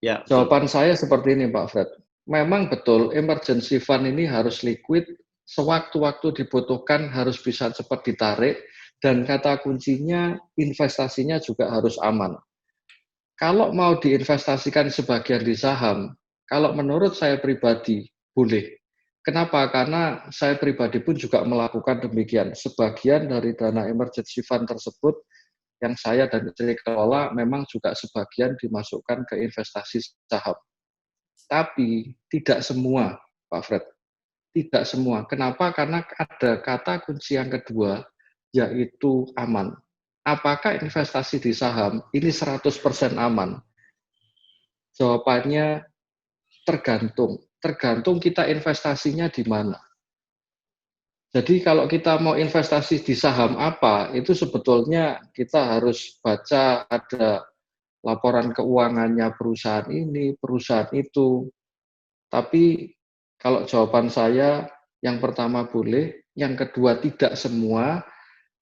Ya,
jawaban saya seperti ini Pak Fred. Memang betul emergency fund ini harus liquid, sewaktu-waktu dibutuhkan harus bisa cepat ditarik, dan kata kuncinya investasinya juga harus aman. Kalau mau diinvestasikan sebagian di saham, kalau menurut saya pribadi boleh. Kenapa? Karena saya pribadi pun juga melakukan demikian. Sebagian dari dana emergency fund tersebut yang saya dan istri kelola memang juga sebagian dimasukkan ke investasi saham. Tapi tidak semua, Pak Fred. Tidak semua. Kenapa? Karena ada kata kunci yang kedua, yaitu aman. Apakah investasi di saham ini 100% aman? Jawabannya tergantung. Tergantung kita investasinya di mana. Jadi kalau kita mau investasi di saham apa, itu sebetulnya kita harus baca ada laporan keuangannya perusahaan ini, perusahaan itu. Tapi kalau jawaban saya, yang pertama boleh, yang kedua tidak semua,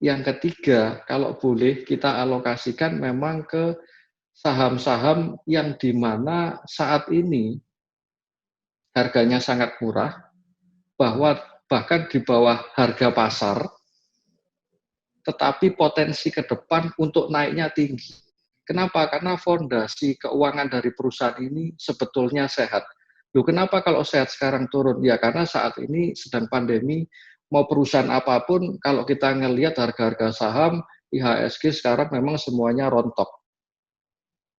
yang ketiga kalau boleh kita alokasikan memang ke saham-saham yang di mana saat ini harganya sangat murah, bahkan di bawah harga pasar, tetapi potensi ke depan untuk naiknya tinggi. Kenapa? Karena fondasi keuangan dari perusahaan ini sebetulnya sehat. Loh, kenapa kalau sehat sekarang turun? Ya karena saat ini sedang pandemi, mau perusahaan apapun, kalau kita ngelihat harga-harga saham, IHSG sekarang memang semuanya rontok.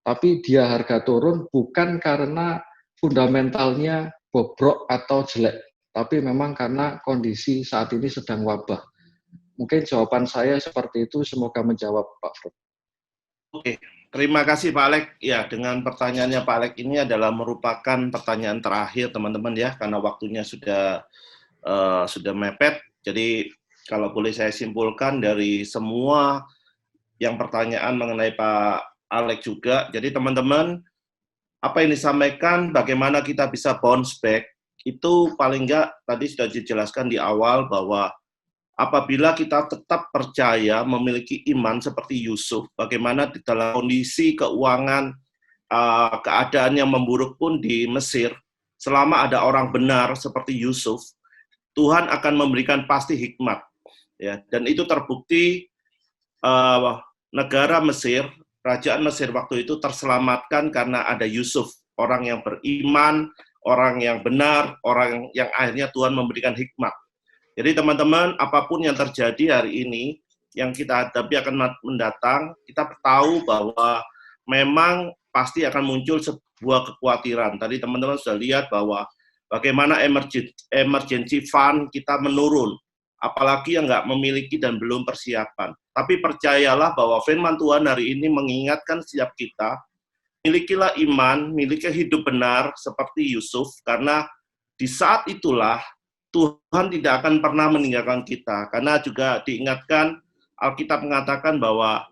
Tapi dia harga turun bukan karena fundamentalnya bobrok atau jelek, tapi memang karena kondisi saat ini sedang wabah. Mungkin jawaban saya seperti itu, semoga menjawab Pak Fred.
Oke, terima kasih Pak Alek. Ya, dengan pertanyaannya Pak Alek ini adalah merupakan pertanyaan terakhir teman-teman ya, karena waktunya sudah mepet. Jadi kalau boleh saya simpulkan dari semua yang pertanyaan mengenai Pak Alek juga, jadi teman-teman, apa yang disampaikan, bagaimana kita bisa bounce back, itu paling enggak tadi sudah dijelaskan di awal bahwa apabila kita tetap percaya, memiliki iman seperti Yusuf, bagaimana di dalam kondisi keuangan, keadaan yang memburuk pun di Mesir, selama ada orang benar seperti Yusuf, Tuhan akan memberikan pasti hikmat. Ya, dan itu terbukti negara Mesir, kerajaan Mesir waktu itu terselamatkan karena ada Yusuf, orang yang beriman, orang yang benar, orang yang akhirnya Tuhan memberikan hikmat. Jadi teman-teman, apapun yang terjadi hari ini, yang kita hadapi akan mendatang, kita tahu bahwa memang pasti akan muncul sebuah kekhawatiran. Tadi teman-teman sudah lihat bahwa bagaimana emergency fund kita menurun, apalagi yang nggak memiliki dan belum persiapan. Tapi percayalah bahwa firman Tuhan hari ini mengingatkan setiap kita, milikilah iman, milikilah hidup benar seperti Yusuf, karena di saat itulah Tuhan tidak akan pernah meninggalkan kita, karena juga diingatkan, Alkitab mengatakan bahwa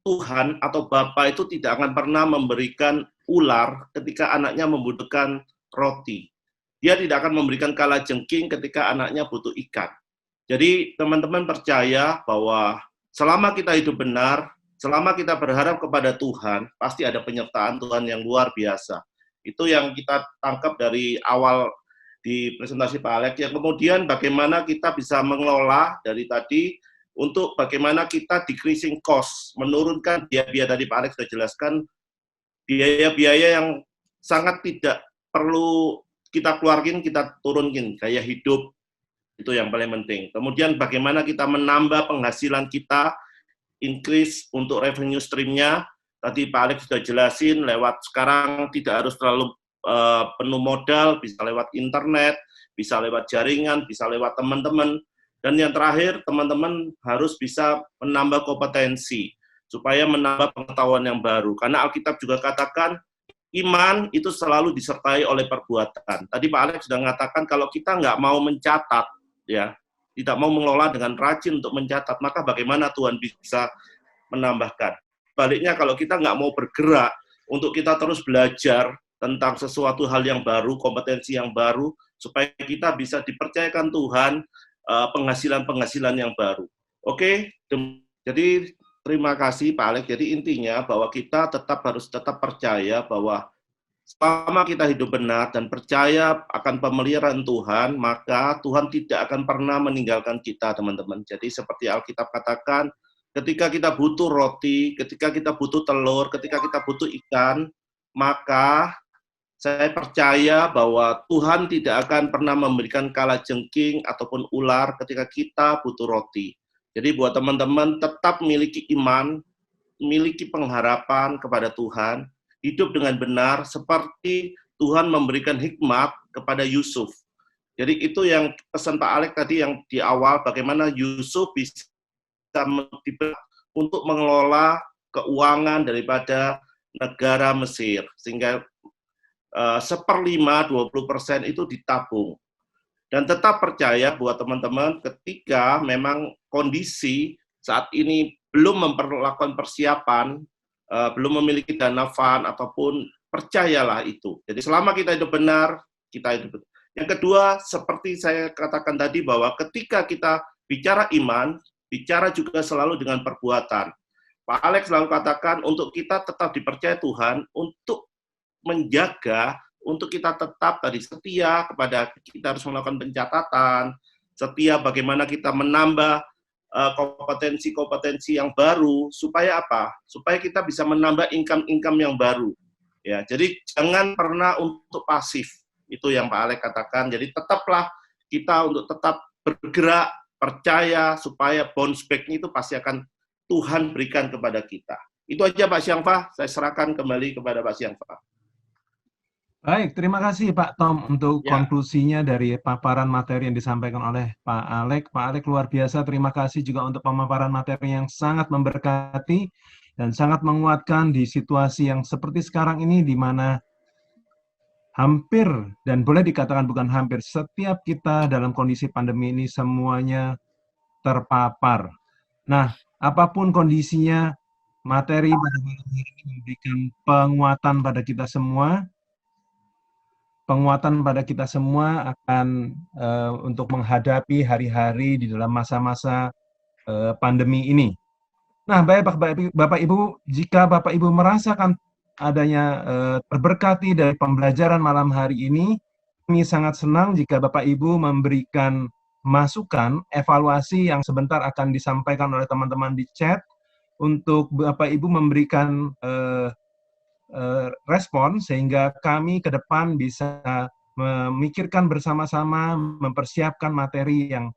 Tuhan atau Bapa itu tidak akan pernah memberikan ular ketika anaknya membutuhkan roti. Dia tidak akan memberikan kalajengking ketika anaknya butuh ikan. Jadi teman-teman percaya bahwa selama kita hidup benar, selama kita berharap kepada Tuhan, pasti ada penyertaan Tuhan yang luar biasa. Itu yang kita tangkap dari awal di presentasi Pak Alek. Yang kemudian bagaimana kita bisa mengelola dari tadi untuk bagaimana kita decreasing cost, menurunkan biaya-biaya tadi Pak Alek sudah jelaskan, biaya-biaya yang sangat tidak perlu kita keluarin, kita turunkan, gaya hidup, itu yang paling penting. Kemudian bagaimana kita menambah penghasilan kita, increase untuk revenue stream-nya, tadi Pak Alek sudah jelasin, lewat sekarang tidak harus terlalu penuh modal, bisa lewat internet, bisa lewat jaringan, bisa lewat teman-teman. Dan yang terakhir, teman-teman harus bisa menambah kompetensi, supaya menambah pengetahuan yang baru. Karena Alkitab juga katakan, iman itu selalu disertai oleh perbuatan. Tadi Pak Alex sudah mengatakan, kalau kita nggak mau mencatat, ya, tidak mau mengelola dengan rajin untuk mencatat, maka bagaimana Tuhan bisa menambahkan? Baliknya, kalau kita nggak mau bergerak, untuk kita terus belajar tentang sesuatu hal yang baru, kompetensi yang baru, supaya kita bisa dipercayakan Tuhan penghasilan-penghasilan yang baru. Oke, jadi terima kasih Pak Alex. Jadi intinya bahwa kita harus tetap percaya bahwa selama kita hidup benar dan percaya akan pemeliharaan Tuhan, maka Tuhan tidak akan pernah meninggalkan kita, teman-teman. Jadi seperti Alkitab katakan, ketika kita butuh roti, ketika kita butuh telur, ketika kita butuh ikan, maka saya percaya bahwa Tuhan tidak akan pernah memberikan kalajengking ataupun ular ketika kita butuh roti. Jadi buat teman-teman tetap miliki iman, miliki pengharapan kepada Tuhan, hidup dengan benar seperti Tuhan memberikan hikmat kepada Yusuf. Jadi itu yang pesan Pak Alek tadi yang di awal, bagaimana Yusuf bisa untuk mengelola keuangan daripada negara Mesir, sehingga 1/5, 20% itu ditabung. Dan tetap percaya buat teman-teman ketika memang kondisi saat ini belum memperlakukan persiapan, belum memiliki dana fund ataupun percayalah itu. Jadi selama kita hidup benar, kita hidup benar. Yang kedua, seperti saya katakan tadi bahwa ketika kita bicara iman, bicara juga selalu dengan perbuatan. Pak Alex selalu katakan untuk kita tetap dipercaya Tuhan untuk menjaga, untuk kita tetap tadi setia kepada, kita harus melakukan pencatatan, setia bagaimana kita menambah kompetensi-kompetensi yang baru, supaya apa? Supaya kita bisa menambah income-income yang baru. Ya, jadi jangan pernah untuk pasif. Itu yang Pak Alek katakan. Jadi tetaplah kita untuk tetap bergerak, percaya supaya bounce back-nya itu pasti akan Tuhan berikan kepada kita. Itu aja Pak Syangfa, saya serahkan kembali kepada Pak Syangfa.
Baik, terima kasih Pak Tom untuk
Ya.
konklusinya dari paparan materi yang disampaikan oleh Pak Alek. Pak Alek luar biasa, terima kasih juga untuk pemaparan materi yang sangat memberkati dan sangat menguatkan di situasi yang seperti sekarang ini, di mana hampir, dan boleh dikatakan bukan hampir, setiap kita dalam kondisi pandemi ini semuanya terpapar. Nah, apapun kondisinya, materi pada malam hari ini memberikan penguatan pada kita semua akan untuk menghadapi hari-hari di dalam masa-masa pandemi ini. Nah, baik Bapak Ibu, jika Bapak Ibu merasakan adanya terberkati dari pembelajaran malam hari ini, kami sangat senang jika Bapak Ibu memberikan masukan, evaluasi yang sebentar akan disampaikan oleh teman-teman di chat, untuk Bapak Ibu memberikan respon sehingga kami ke depan bisa memikirkan bersama-sama, mempersiapkan materi yang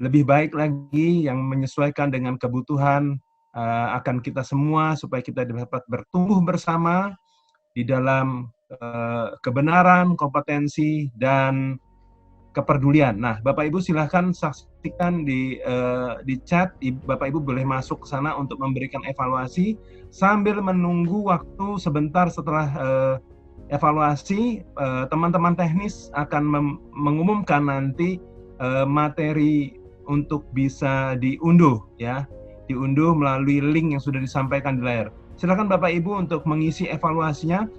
lebih baik lagi, yang menyesuaikan dengan kebutuhan akan kita semua, supaya kita dapat bertumbuh bersama di dalam kebenaran, kompetensi, dan kepedulian. Nah, Bapak Ibu silahkan saksikan di chat. Bapak Ibu boleh masuk ke sana untuk memberikan evaluasi sambil menunggu waktu sebentar setelah evaluasi. Teman-teman teknis akan mengumumkan nanti materi untuk bisa diunduh, ya, diunduh melalui link yang sudah disampaikan di layar. Silakan Bapak Ibu untuk mengisi evaluasinya,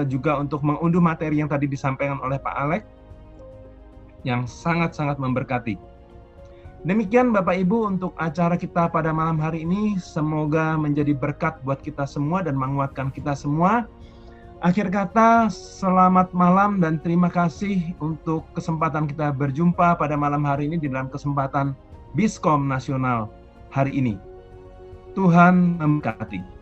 juga untuk mengunduh materi yang tadi disampaikan oleh Pak Alek, yang sangat-sangat memberkati. Demikian Bapak Ibu untuk acara kita pada malam hari ini. Semoga menjadi berkat buat kita semua dan menguatkan kita semua. Akhir kata, selamat malam dan terima kasih untuk kesempatan kita berjumpa pada malam hari ini di dalam kesempatan Biskom Nasional hari ini. Tuhan memberkati.